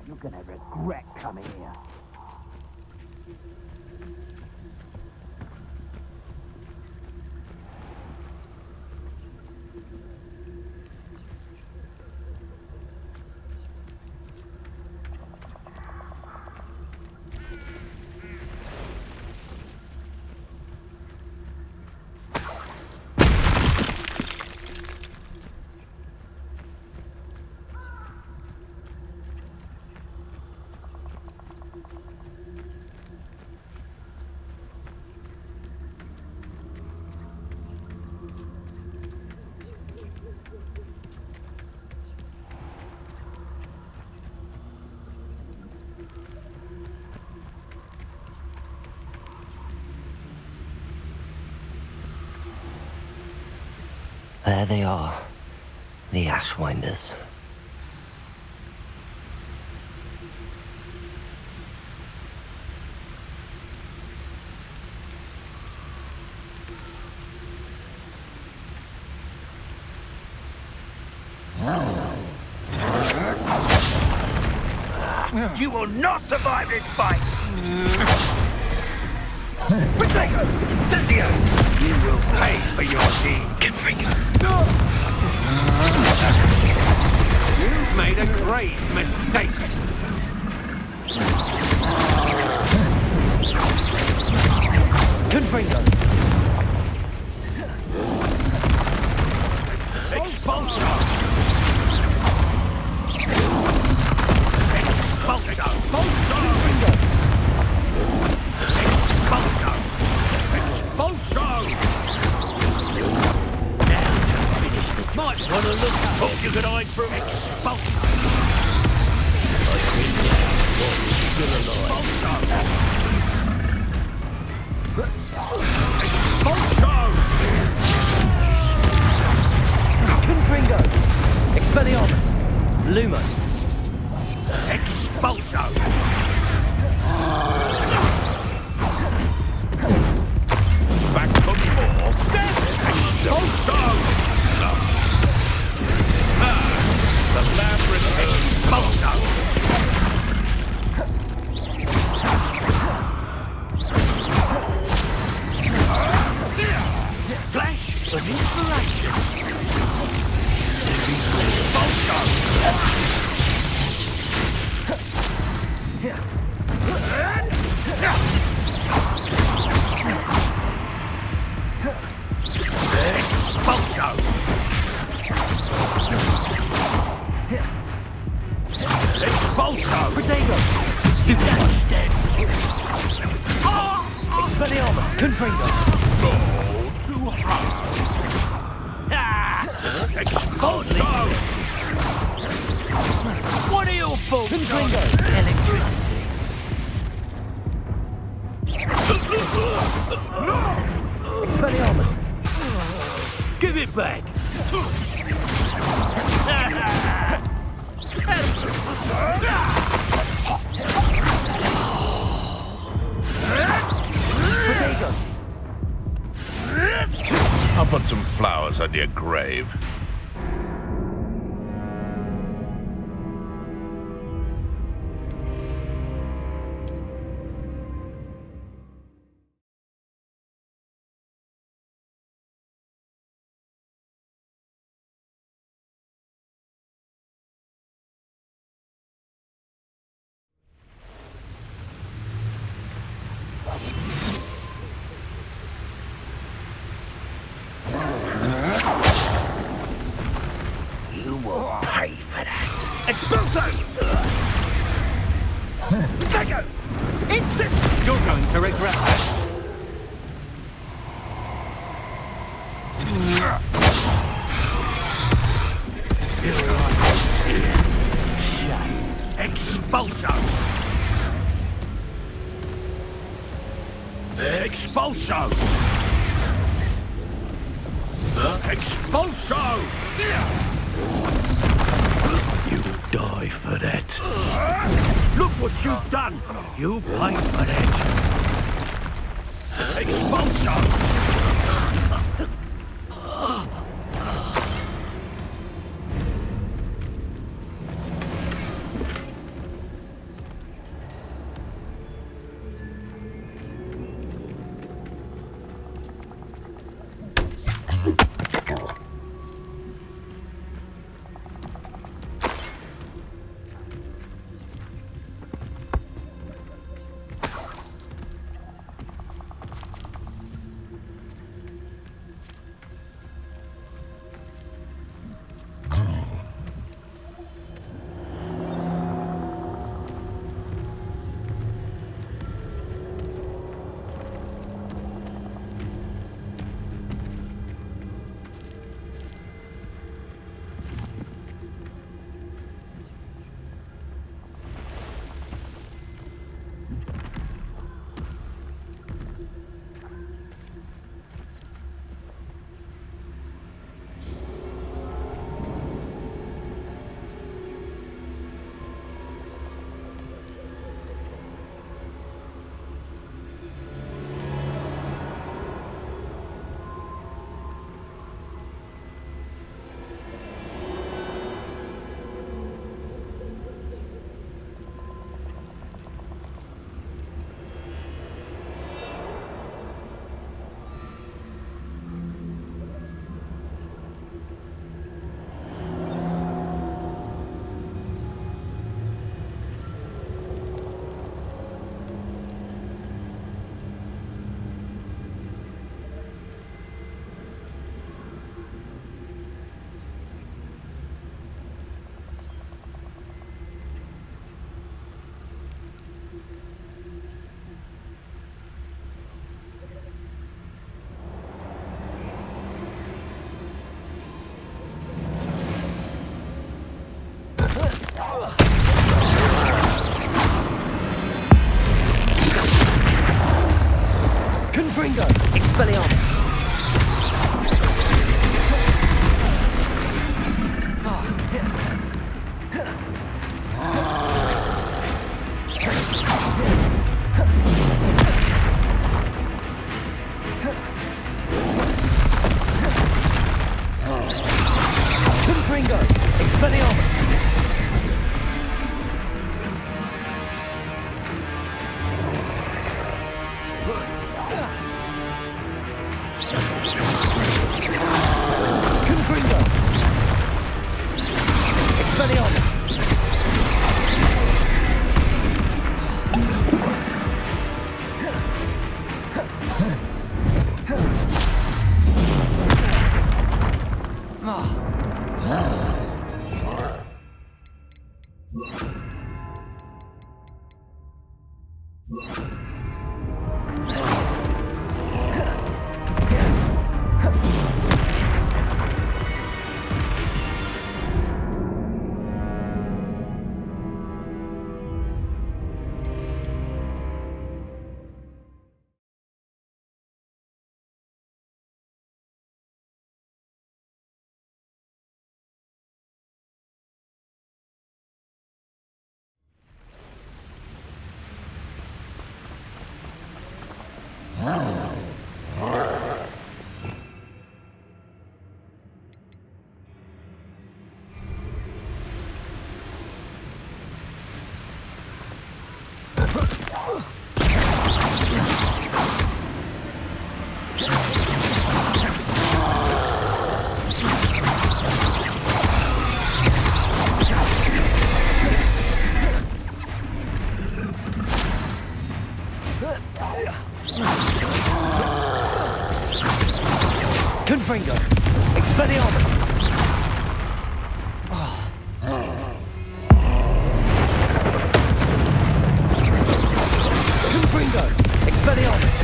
You're gonna regret coming here. There they are, the Ashwinders. You will not survive this fight! Protego! Incendio! You will pay for your deed! Confringo! You've made a great mistake! Confringo! Expulso! Expulso! Expulso! Expulso! Now to finish the might want to look up. Hope you can hide from Expulso! I think now what is still alive. Expulso! Confringo! Expelliarmus! Lumos! Expulso! Back for more! Expulso! The labyrinth expulso! Flash of inspiration! Expulso! Expulso! Expulso! Protego! Stupid dead! Expelliarmus! Confringo! No, too hard! Expulso! What are your faults? Confringo! Electricity! Expelliarmus! Give it back! Protego! I'll put some flowers on your grave. Expulso! Lego! Insist! You're going to regret that. Expulso! Expulso! Expulso! You'll die for that. Look what you've done! You paid for that. Expulso! Confringo! Expelliarmus! Confringo! Expelliarmus! Confringo! Expelliarmus! Confringo! Expelliarmus! Confringo! Expelliarmus!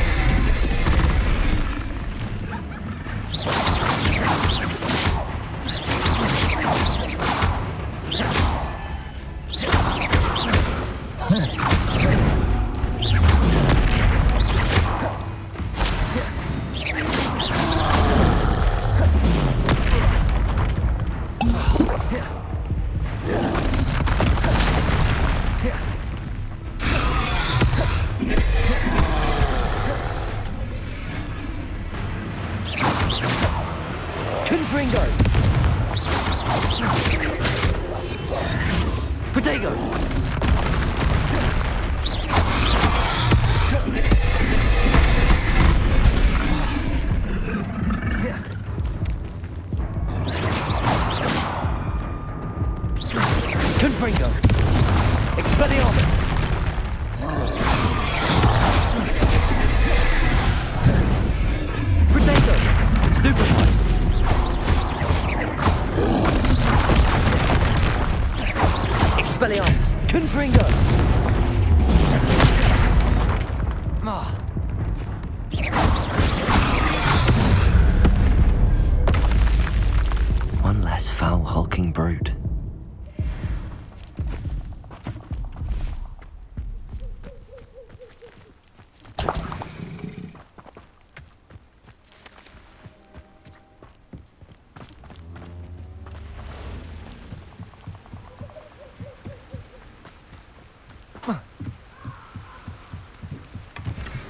Confringo! Protego! Confringo! Expelliarmus! Protego! Stupefy! Expelliarmus! Confringo! One less foul hulking brute.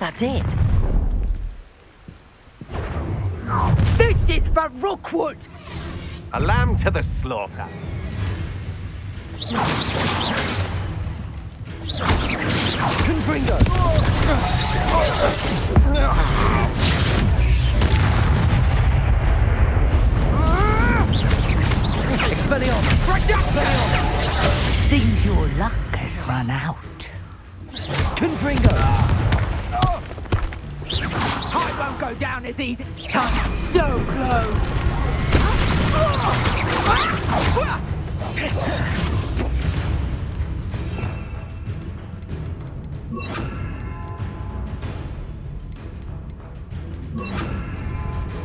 That's it. This is for Rookwood! A lamb to the slaughter. Confringo! Expelliarmus! Expelliarmus! Seems your luck has run out. Confringo! I won't go down as easy. Time so close.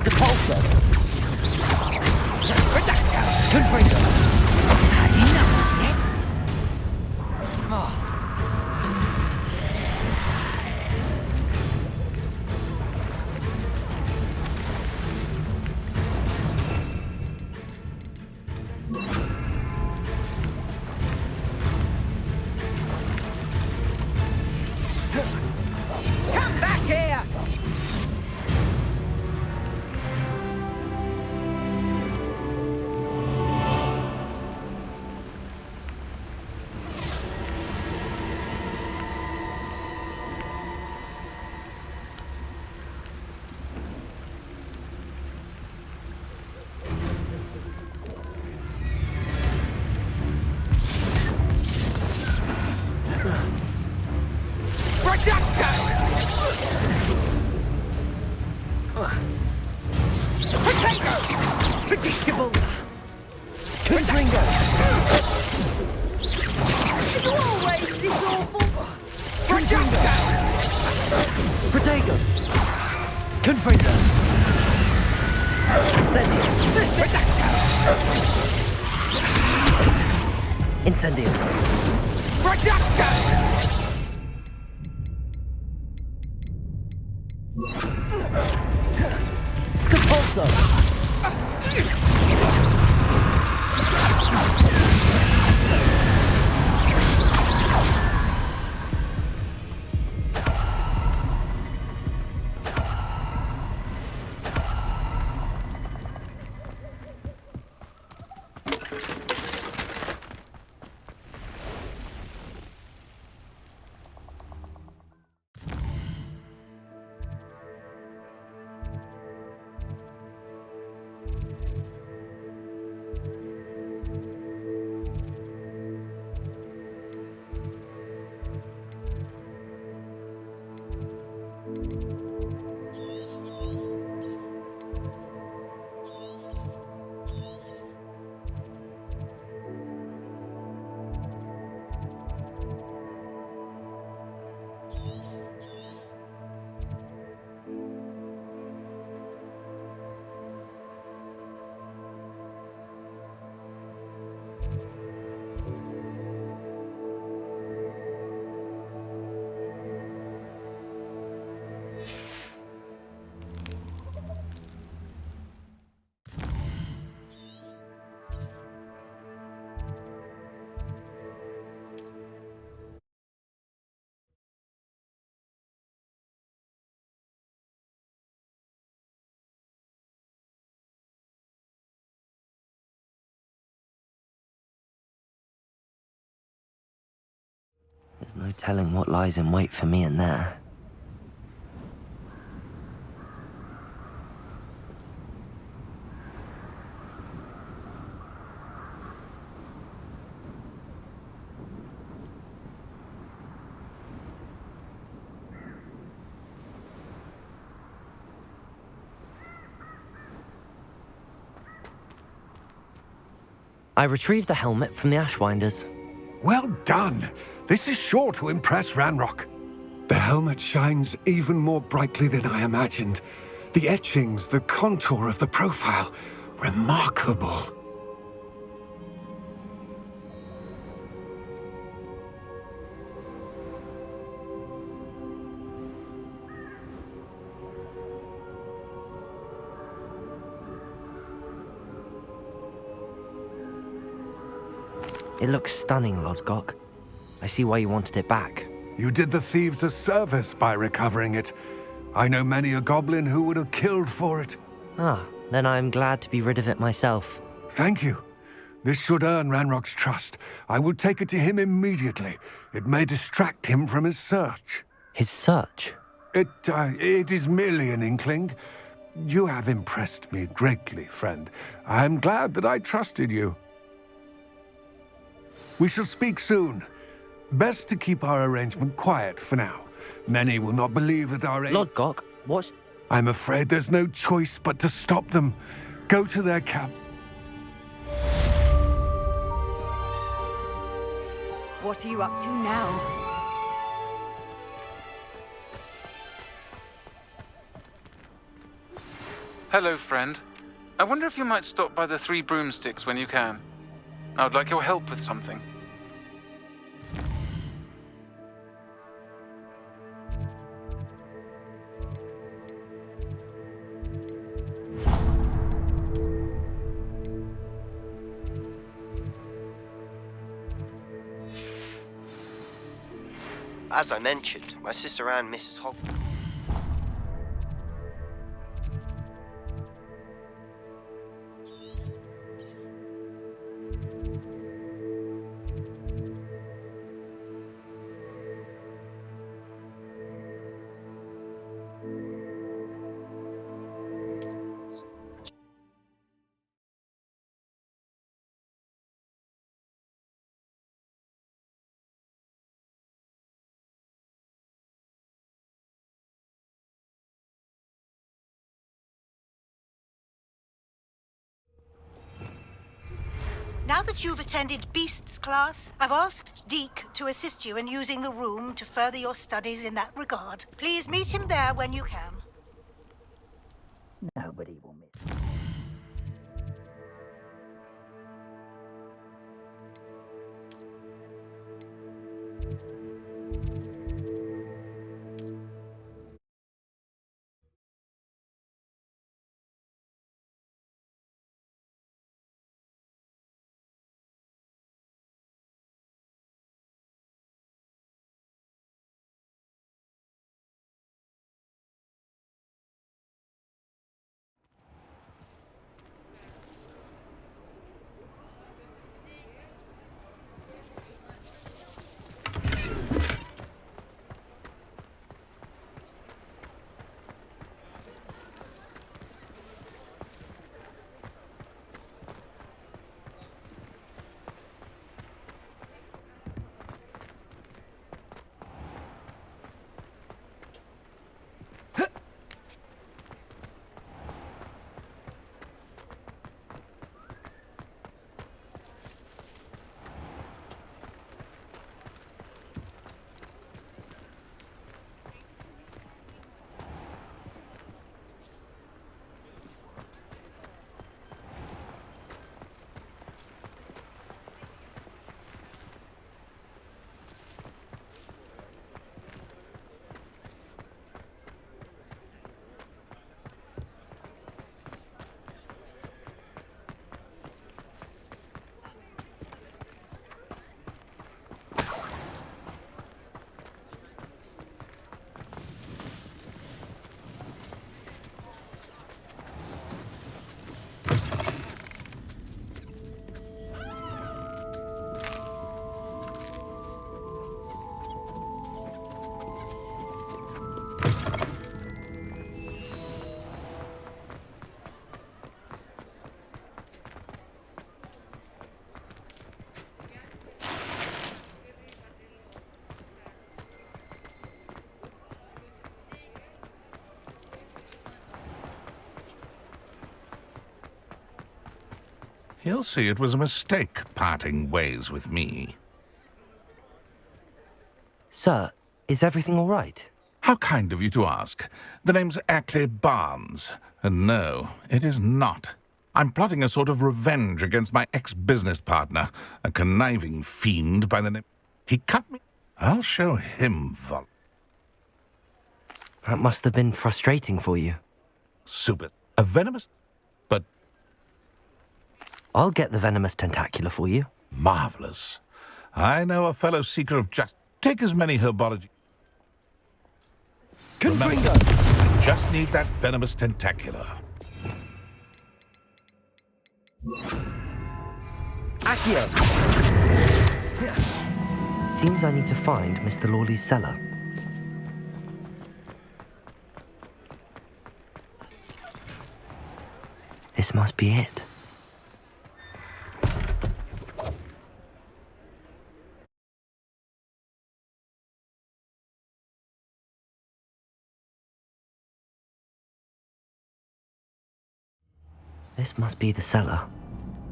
Depulso! Confringo! Had enough yet? Come back here! Predictable! Confringo! It's always this awful! Confringo! Protego! Confringo! Incendio! Incendio! Depulso! There's no telling what lies in wait for me in there. I retrieved the helmet from the Ashwinders. Well done! This is sure to impress Ranrock. The helmet shines even more brightly than I imagined. The etchings, the contour of the profile, remarkable. It looks stunning, Lodgok. I see why you wanted it back. You did the thieves a service by recovering it. I know many a goblin who would have killed for it. Ah, then I'm glad to be rid of it myself. Thank you. This should earn Ranrock's trust. I will take it to him immediately. It may distract him from his search. His search? It is merely an inkling. You have impressed me greatly, friend. I am glad that I trusted you. We shall speak soon. Best to keep our arrangement quiet for now. Many will not believe that our... Lodgok, what... I'm afraid there's no choice but to stop them. Go to their camp. What are you up to now? Hello, friend. I wonder if you might stop by the Three Broomsticks when you can. I would like your help with something. As I mentioned, my sister Anne misses Hogwarts. Now that you've attended Beasts class, I've asked Deke to assist you in using the room to further your studies in that regard. Please meet him there when you can. Nobody will miss. He'll see it was a mistake parting ways with me. Sir, is everything all right? How kind of you to ask. The name's Ackley Barnes. And no, it is not. I'm plotting a sort of revenge against my ex-business partner, a conniving fiend by the name... He cut me... I'll show him the... That must have been frustrating for you. Super. A venomous... But... I'll get the venomous tentacula for you. Marvelous. I know a fellow seeker of justice. Take as many herbology... Remember, I just need that venomous tentacula. Accio! Seems I need to find Mr. Lawley's cellar. This must be it. This must be the cellar.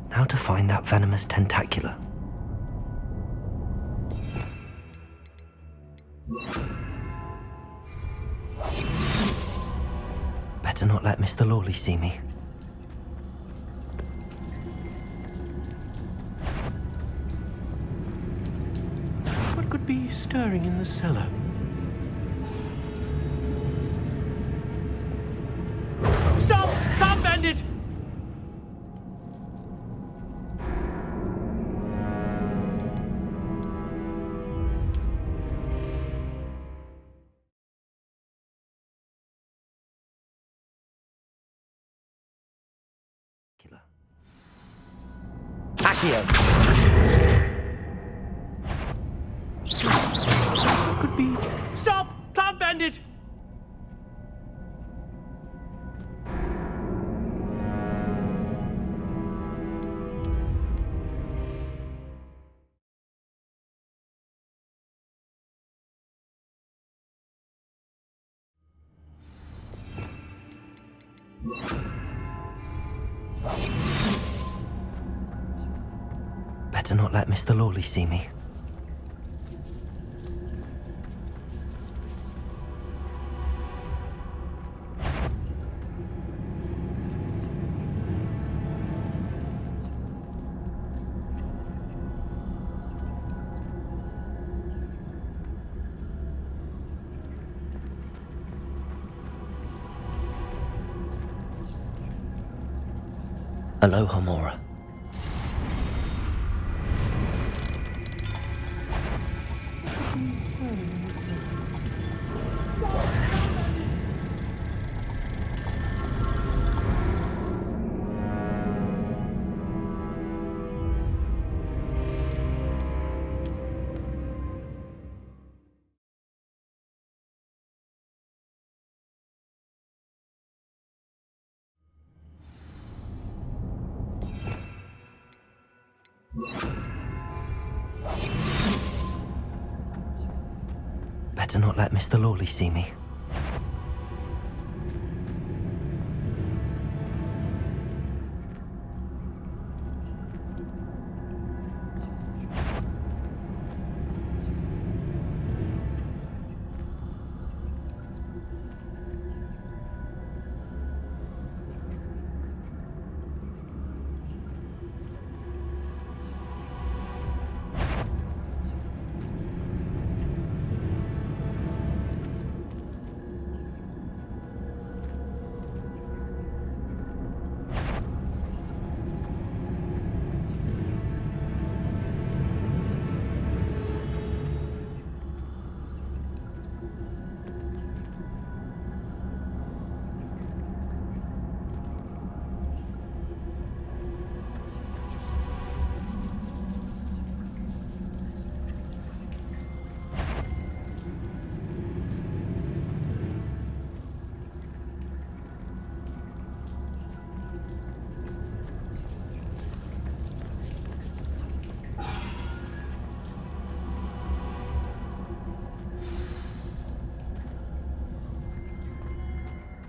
Now to find that venomous tentacula. Better not let Mr. Lawley see me. What could be stirring in the cellar? Stop! Stop, bandit! Accio! Could be... Stop! Stop, bandit! Better not let Mr. Lawley see me. Aloha, Mora. Better not let Mr. Lawley see me.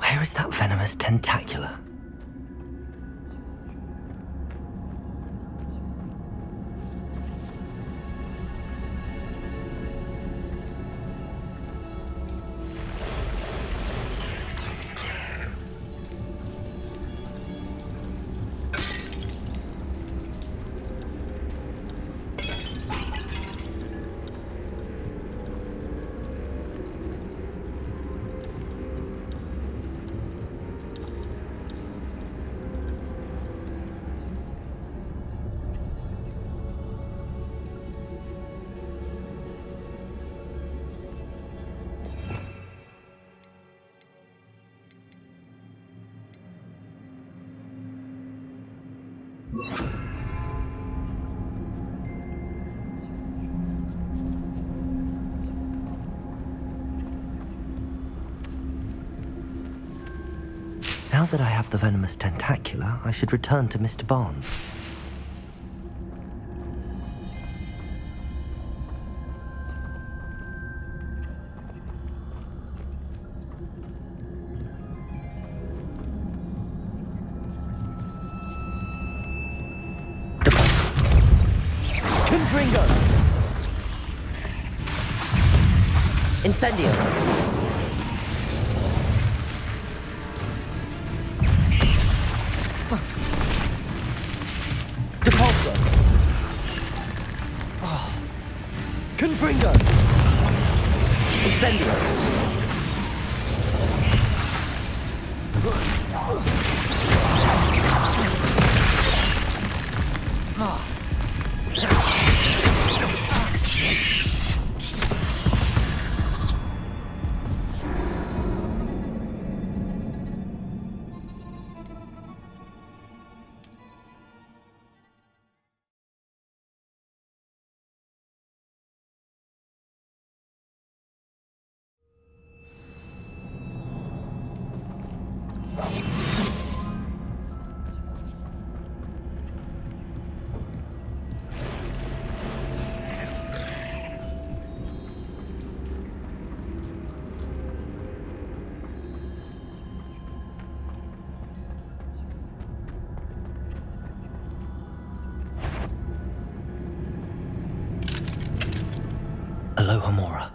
Where is that venomous tentacula? Now that I have the venomous tentacula, I should return to Mr. Barnes. Confringo! Incendio! Depulso! Oh. Confringo! Incendio! Oh. Aloha Mora.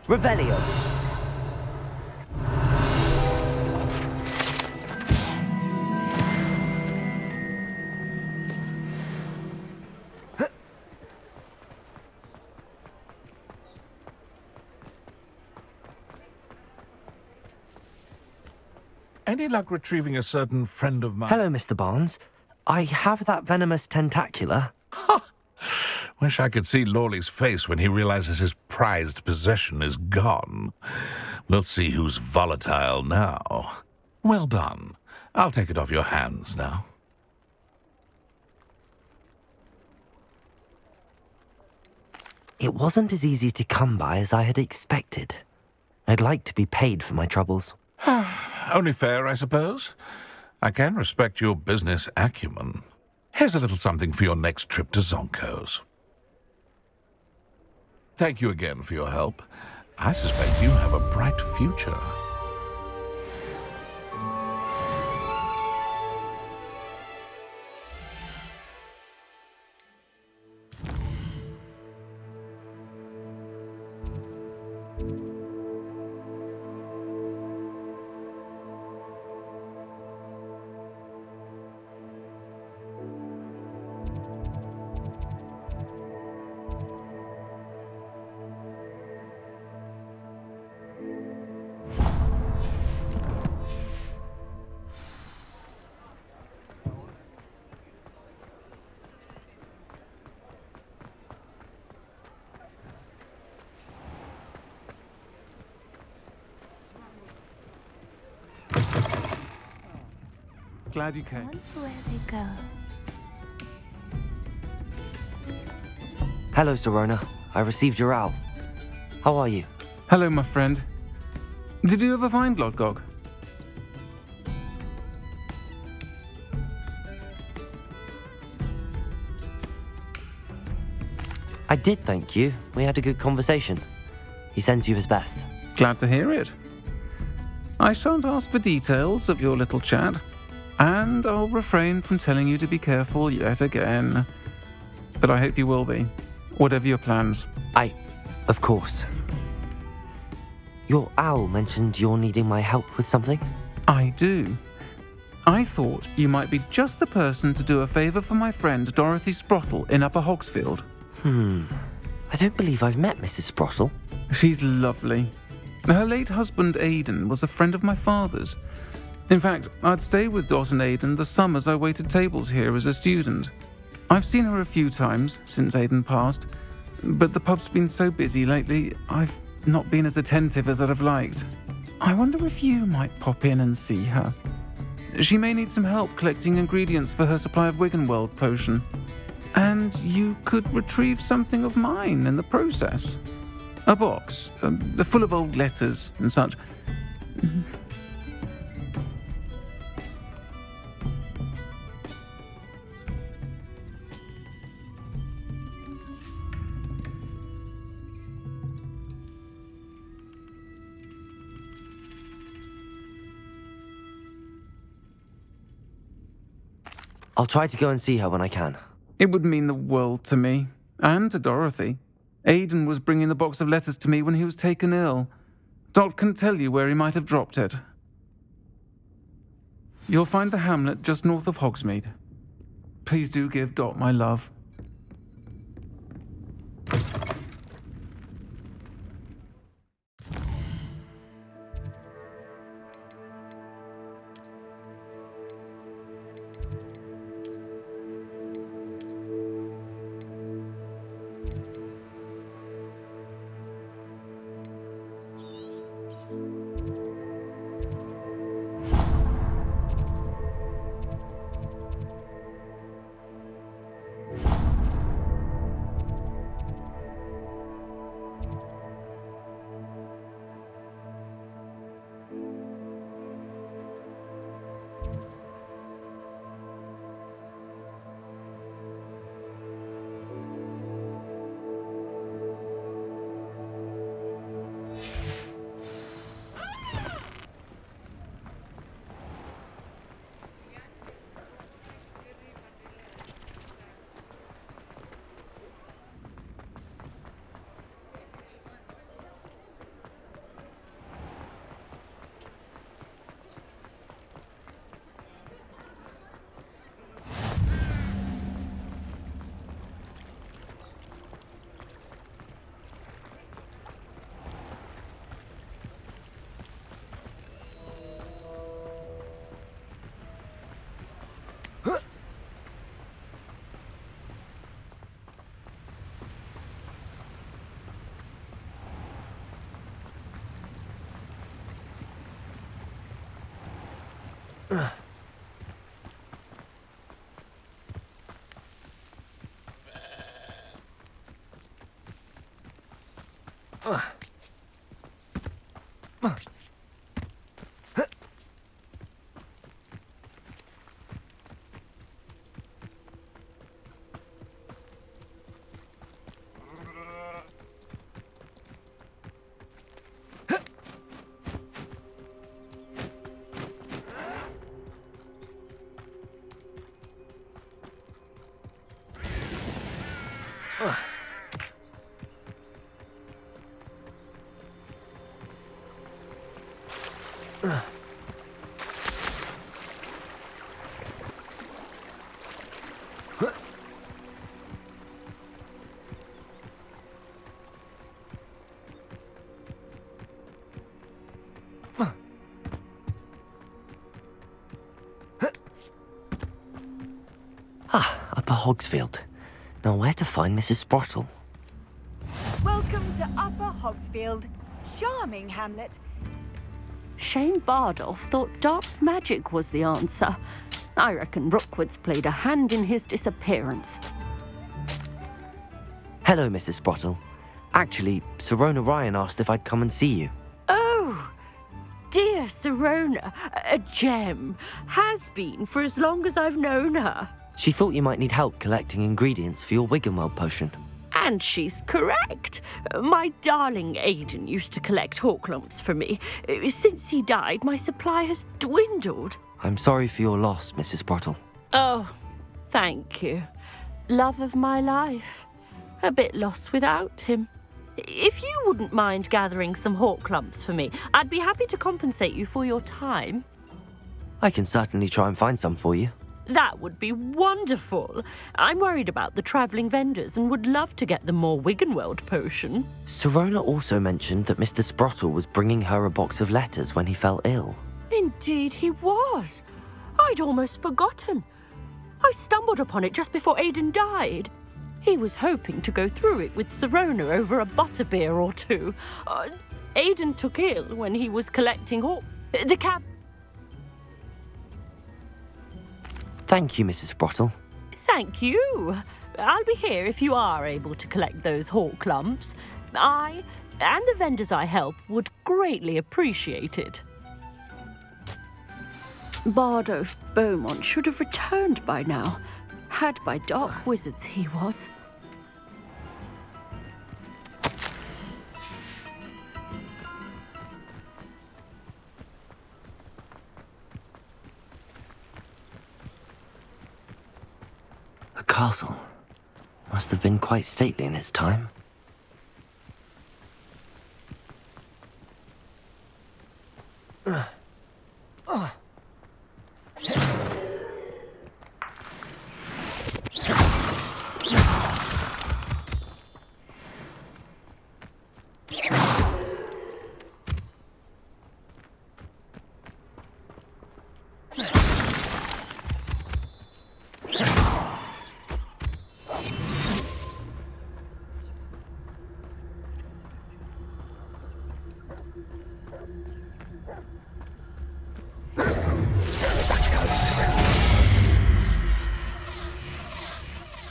Revelio! Any luck retrieving a certain friend of mine? Hello, Mr. Barnes. I have that venomous tentacula. Wish I could see Lawley's face when he realizes his prized possession is gone. We'll see who's volatile now. Well done. I'll take it off your hands now. It wasn't as easy to come by as I had expected. I'd like to be paid for my troubles. Only fair, I suppose. I can respect your business acumen. Here's a little something for your next trip to Zonko's. Thank you again for your help. I suspect you have a bright future. Glad you came. Where they go. Hello, Serona. I received your owl. How are you? Hello, my friend. Did you ever find Lodgok? I did, thank you. We had a good conversation. He sends you his best. Glad to hear it. I shan't ask for details of your little chat, and I'll refrain from telling you to be careful yet again. But I hope you will be, whatever your plans. Of course. Your owl mentioned you're needing my help with something? I do. I thought you might be just the person to do a favour for my friend Dorothy Sprottle in Upper Hogsfield. I don't believe I've met Mrs. Sprottle. She's lovely. Her late husband Aidan was a friend of my father's. In fact, I'd stay with Dot and Aidan the summers I waited tables here as a student. I've seen her a few times since Aidan passed, but the pub's been so busy lately, I've not been as attentive as I'd have liked. I wonder if you might pop in and see her. She may need some help collecting ingredients for her supply of Wiggenweld potion. And you could retrieve something of mine in the process. A box, full of old letters and such. I'll try to go and see her when I can. It would mean the world to me, and to Dorothy. Aidan was bringing the box of letters to me when he was taken ill. Dot can tell you where he might have dropped it. You'll find the hamlet just north of Hogsmeade. Please do give Dot my love. Upper Hogsfield. Now where to find Mrs. Sprottle? Welcome to Upper Hogsfield. Charming hamlet. Shane Bardolph thought dark magic was the answer. I reckon Rookwood's played a hand in his disappearance. Hello, Mrs. Sprottle. Actually, Sirona Ryan asked if I'd come and see you. Oh, dear Sirona, a gem. Has been for as long as I've known her. She thought you might need help collecting ingredients for your Wiggenweld potion. And she's correct. My darling Aidan used to collect Hawklumps for me. Since he died, my supply has dwindled. I'm sorry for your loss, Mrs. Sprottle. Oh, thank you. Love of my life. A bit lost without him. If you wouldn't mind gathering some Hawklumps for me, I'd be happy to compensate you for your time. I can certainly try and find some for you. That would be wonderful. I'm worried about the travelling vendors and would love to get them more Wiggenweld potion. Sirona also mentioned that Mr. Sprottle was bringing her a box of letters when he fell ill. Indeed he was. I'd almost forgotten. I stumbled upon it just before Aidan died. He was hoping to go through it with Sirona over a butterbeer or two. Aidan took ill when he was collecting the cab. Thank you, Mrs. Sprottle. Thank you. I'll be here if you are able to collect those Hawklumps. I and the vendors I help would greatly appreciate it. Bardolph Beaumont should have returned by now. Had by dark wizards he was. The castle must have been quite stately in its time.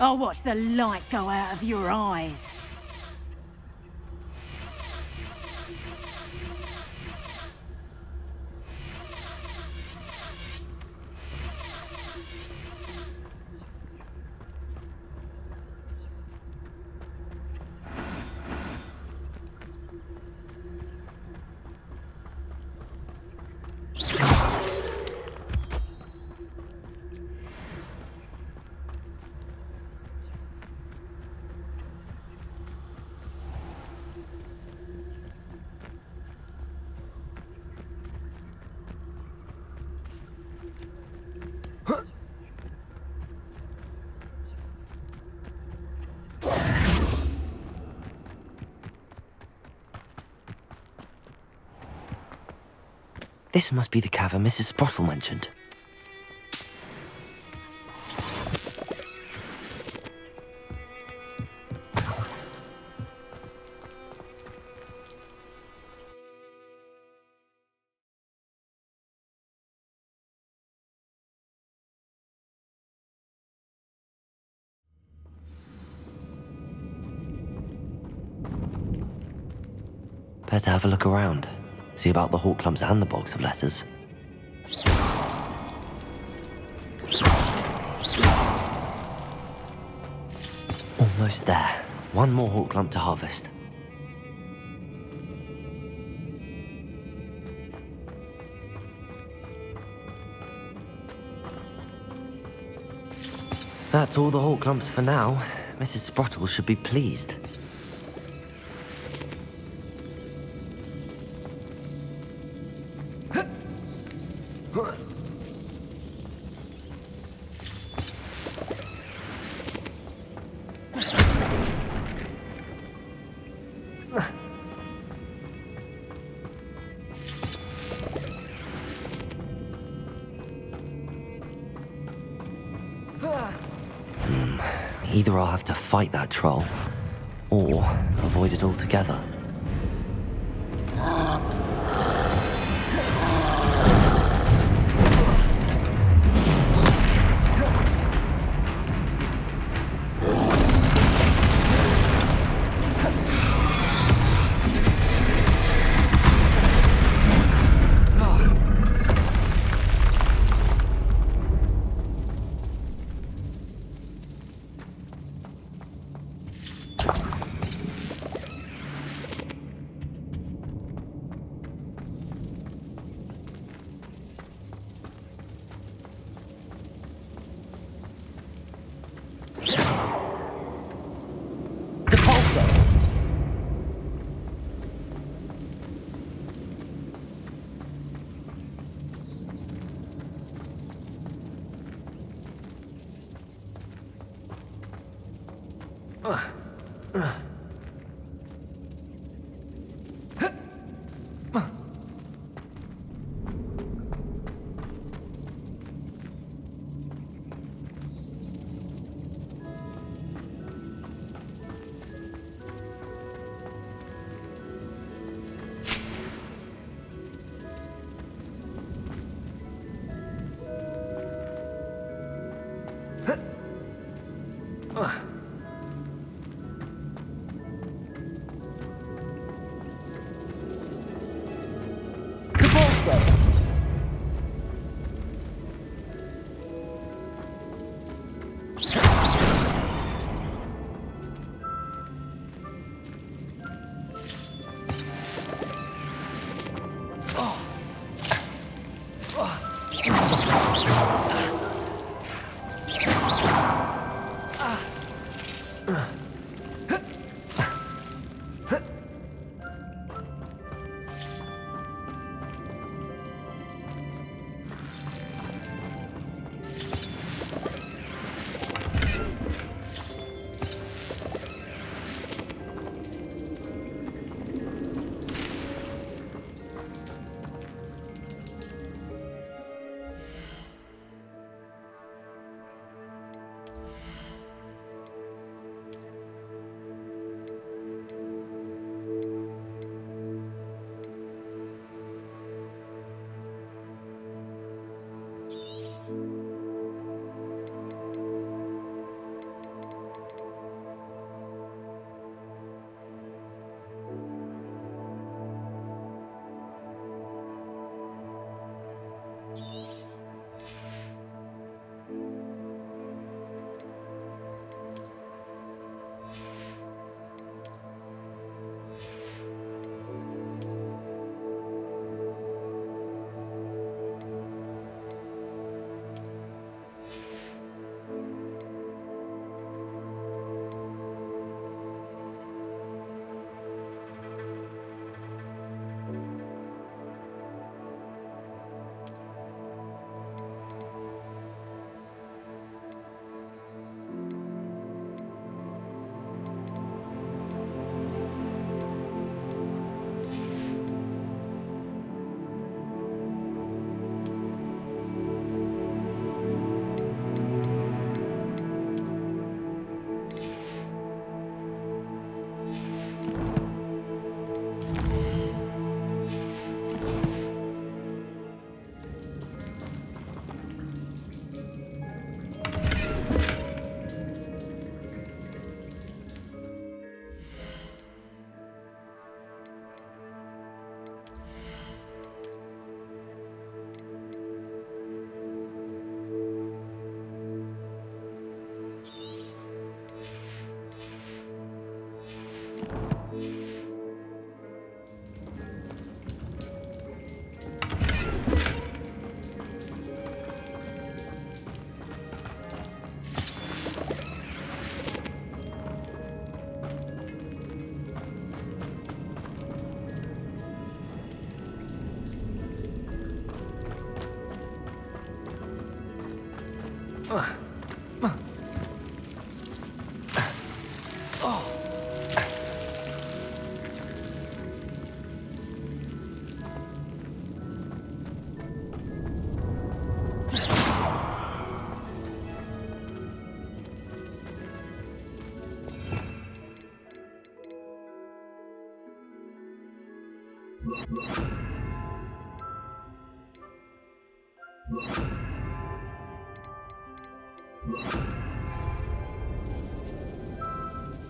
I'll watch the light go out of your eyes. This must be the cavern Mrs. Sprottle mentioned. Better have a look around. See about the Hawklumps and the box of letters. Almost there. One more Hawklump to harvest. That's all the Hawklumps for now. Mrs. Sprottle should be pleased. Either I'll have to fight that troll, or avoid it altogether.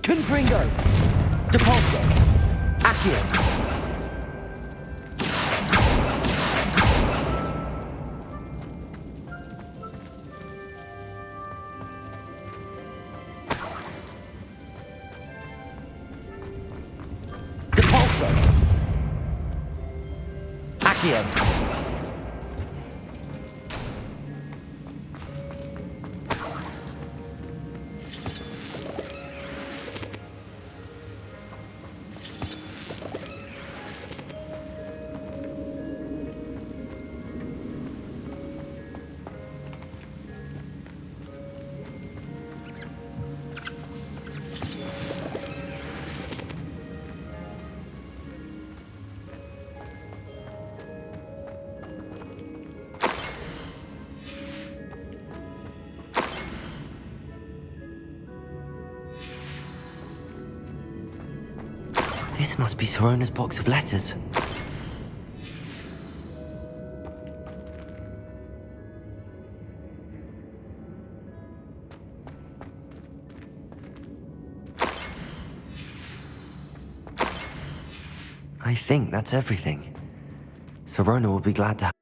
Confringo! Depulso! Accio! Depulso! Accio! This must be Sirona's box of letters. I think that's everything. Sirona will be glad to have.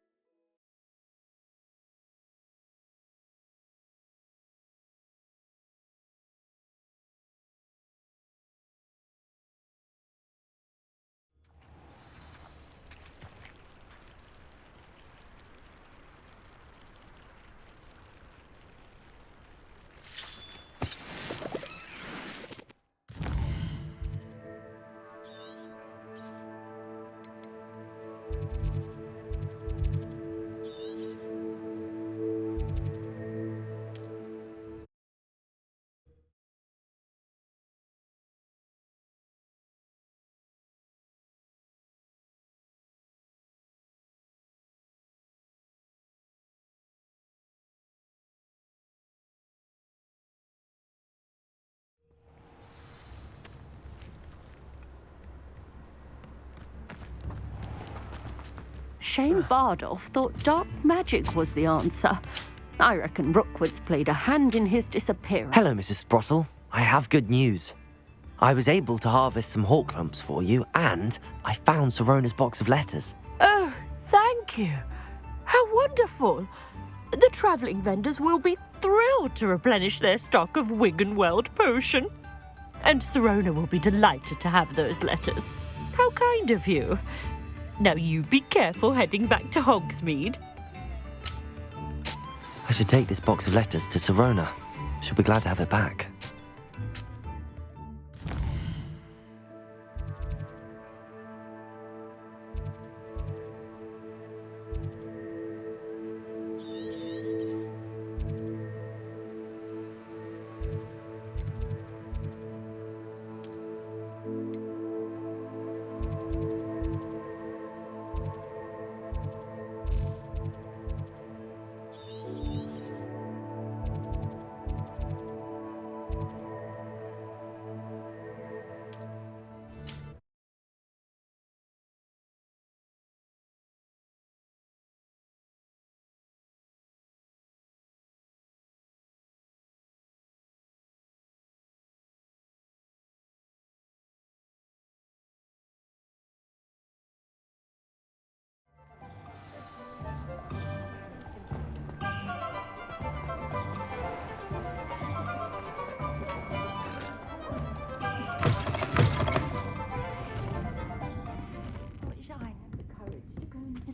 Shane Bardolph thought dark magic was the answer. I reckon Rookwood's played a hand in his disappearance. Hello, Mrs. Sprottle. I have good news. I was able to harvest some hawk lumps for you, and I found Sirona's box of letters. Oh, thank you. How wonderful. The travelling vendors will be thrilled to replenish their stock of Wiggenweld potion. And Sirona will be delighted to have those letters. How kind of you. Now you be careful heading back to Hogsmeade. I should take this box of letters to Sirona. She'll be glad to have it back.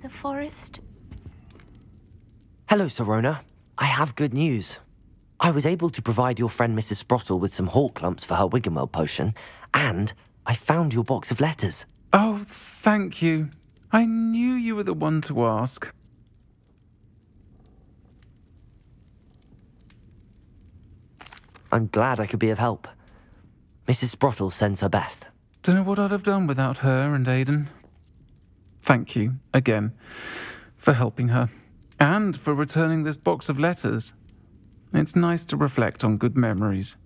The forest. Hello, Sirona. I have good news. I was able to provide your friend Mrs. Sprottle with some hawk lumps for her Wiggenweld potion, and I found your box of letters. Oh, thank you. I knew you were the one to ask. I'm glad I could be of help. Mrs. Sprottle sends her best. Don't know what I'd have done without her and Aidan. Thank you, again, for helping her, and for returning this box of letters. It's nice to reflect on good memories.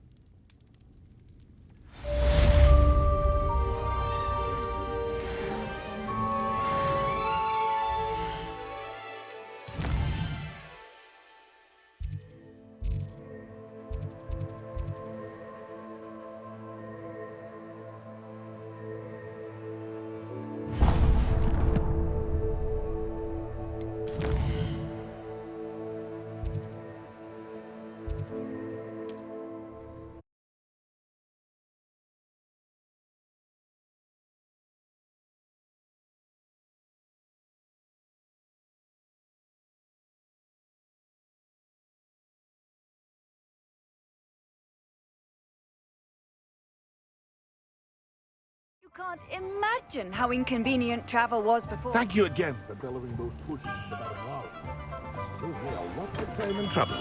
You can't imagine how inconvenient travel was before. Thank you again for delivering those potions to Madame Wow. Saved me a lot of time and trouble.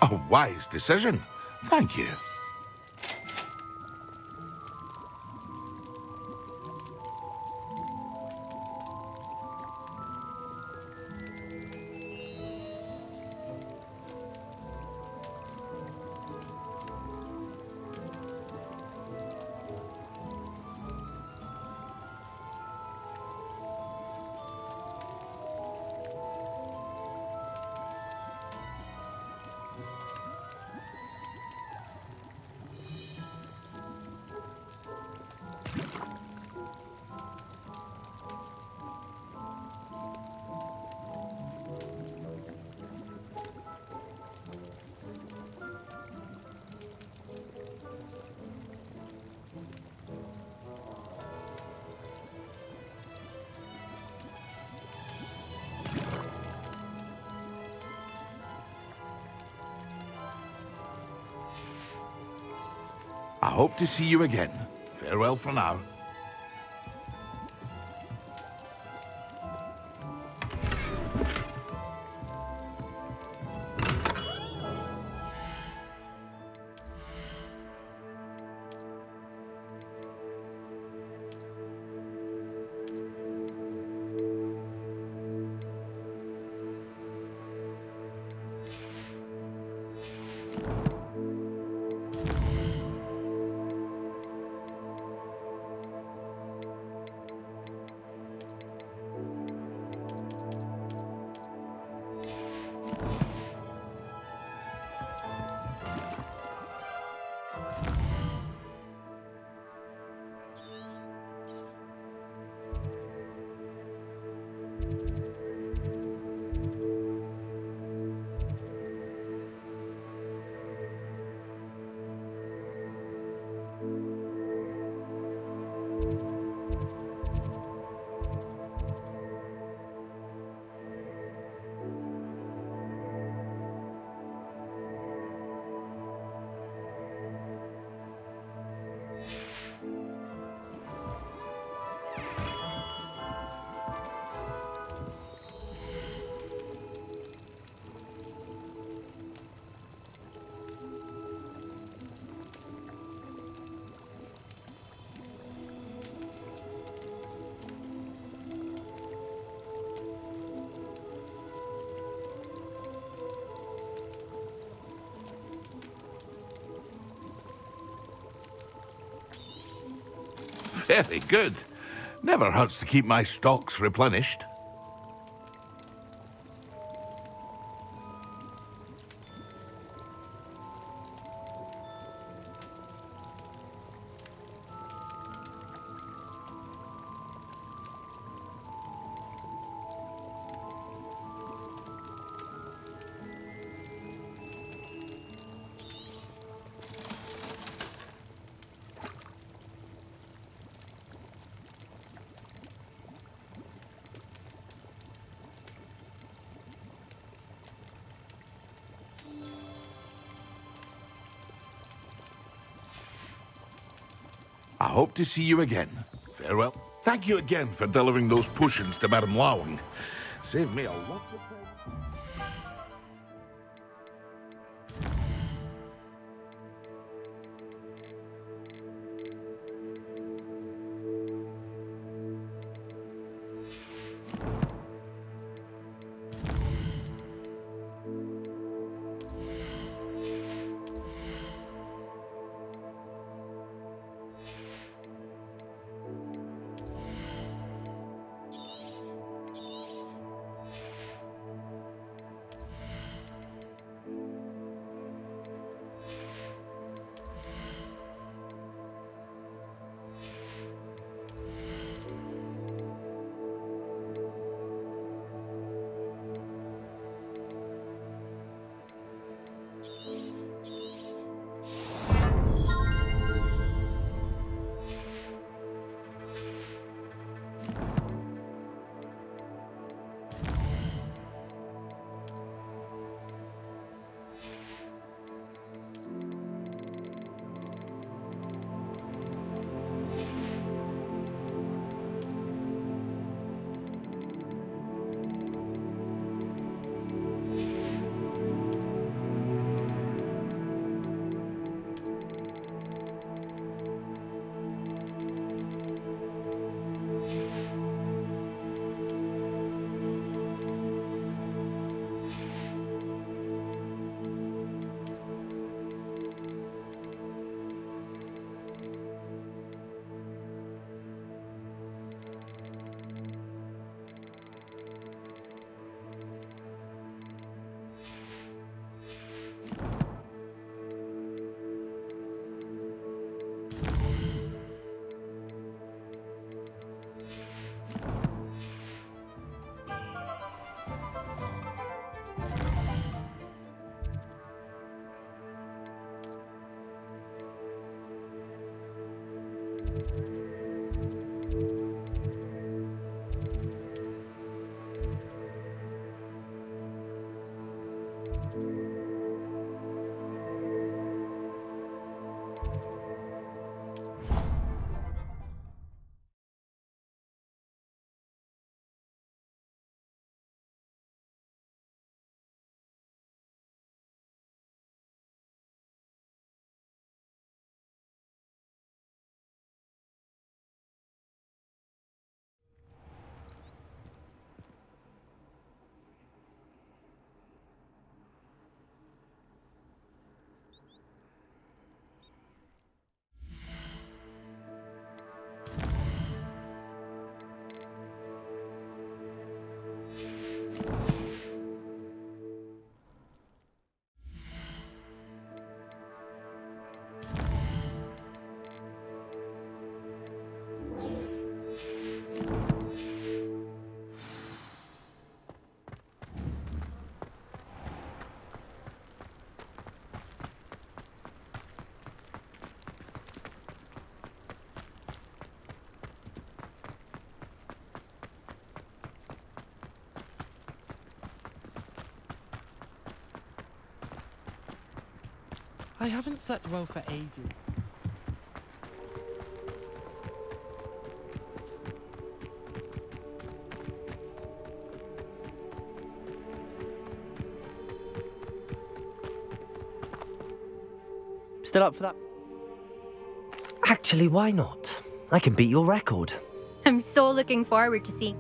A wise decision. Thank you. I hope to see you again. Farewell for now. Very good. Never hurts to keep my stocks replenished. I hope to see you again. Farewell. Thank you again for delivering those potions to Madame Lawing. Saved me a lot of time. I haven't slept well for ages. Still up for that? Actually, why not? I can beat your record. I'm so looking forward to seeing.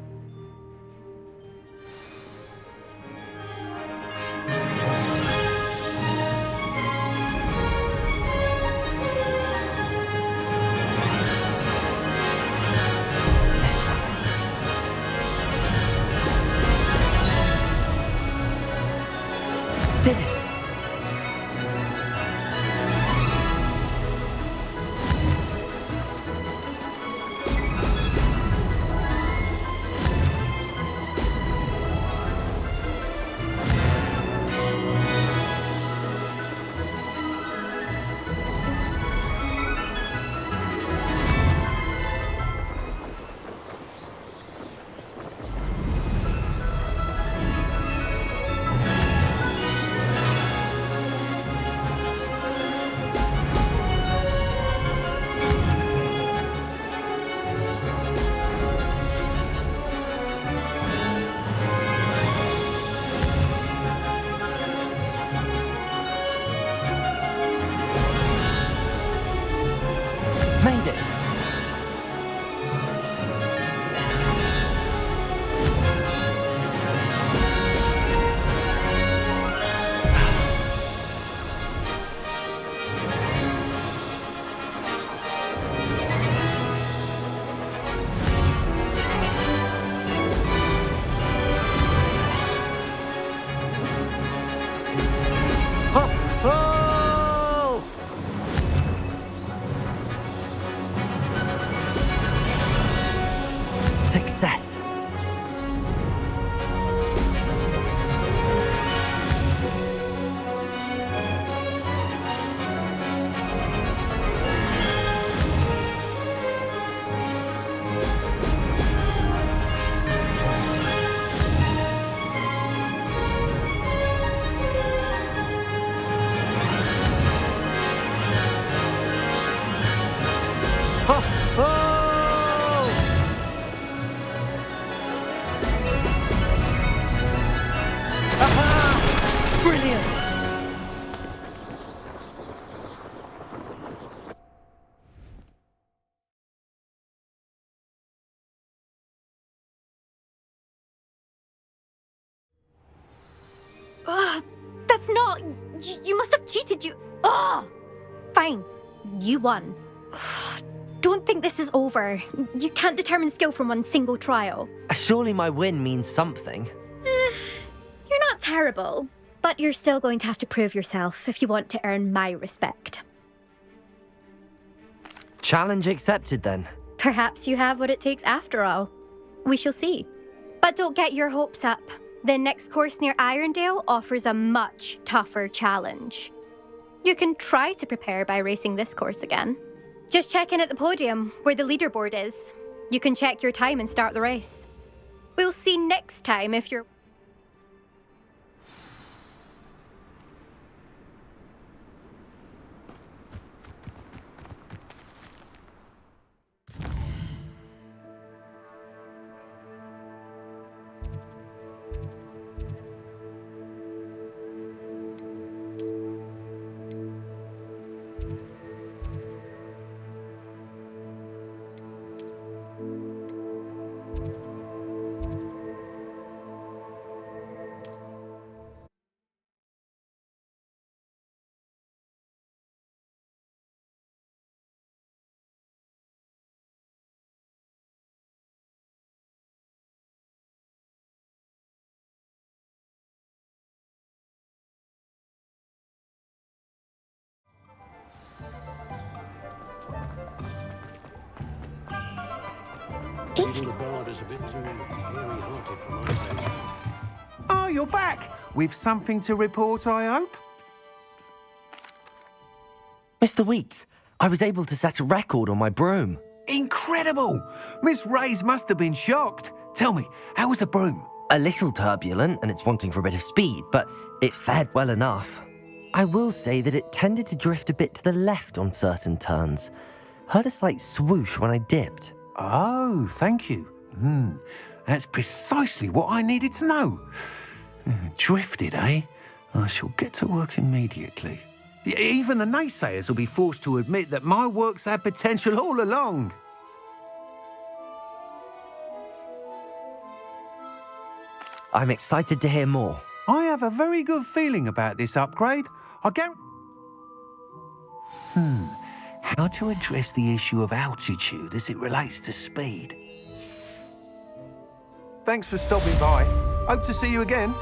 Did it? Made it! Oh! Success. Brilliant! Ugh, that's not. You must have cheated. Ugh! Fine. You won. Ugh, don't think this is over. You can't determine skill from one single trial. Surely my win means something. You're not terrible, but you're still going to have to prove yourself if you want to earn my respect. Challenge accepted then. Perhaps you have what it takes after all. We shall see. But don't get your hopes up. The next course near Irondale offers a much tougher challenge. You can try to prepare by racing this course again. Just check in at the podium, where the leaderboard is. You can check your time and start the race. We'll see next time if you're... Even the bard is a bit too hairy-hearted for my taste. Oh, you're back! With something to report, I hope? Mr. Weeks, I was able to set a record on my broom. Incredible! Miss Reyes must have been shocked. Tell me, how was the broom? A little turbulent, and it's wanting for a bit of speed, but it fared well enough. I will say that it tended to drift a bit to the left on certain turns. Heard a slight swoosh when I dipped. Oh, thank you. That's precisely what I needed to know. Drifted, eh? I shall get to work immediately. Even the naysayers will be forced to admit that my work's had potential all along. I'm excited to hear more. I have a very good feeling about this upgrade. I guarantee... How to address the issue of altitude as it relates to speed? Thanks for stopping by. Hope to see you again.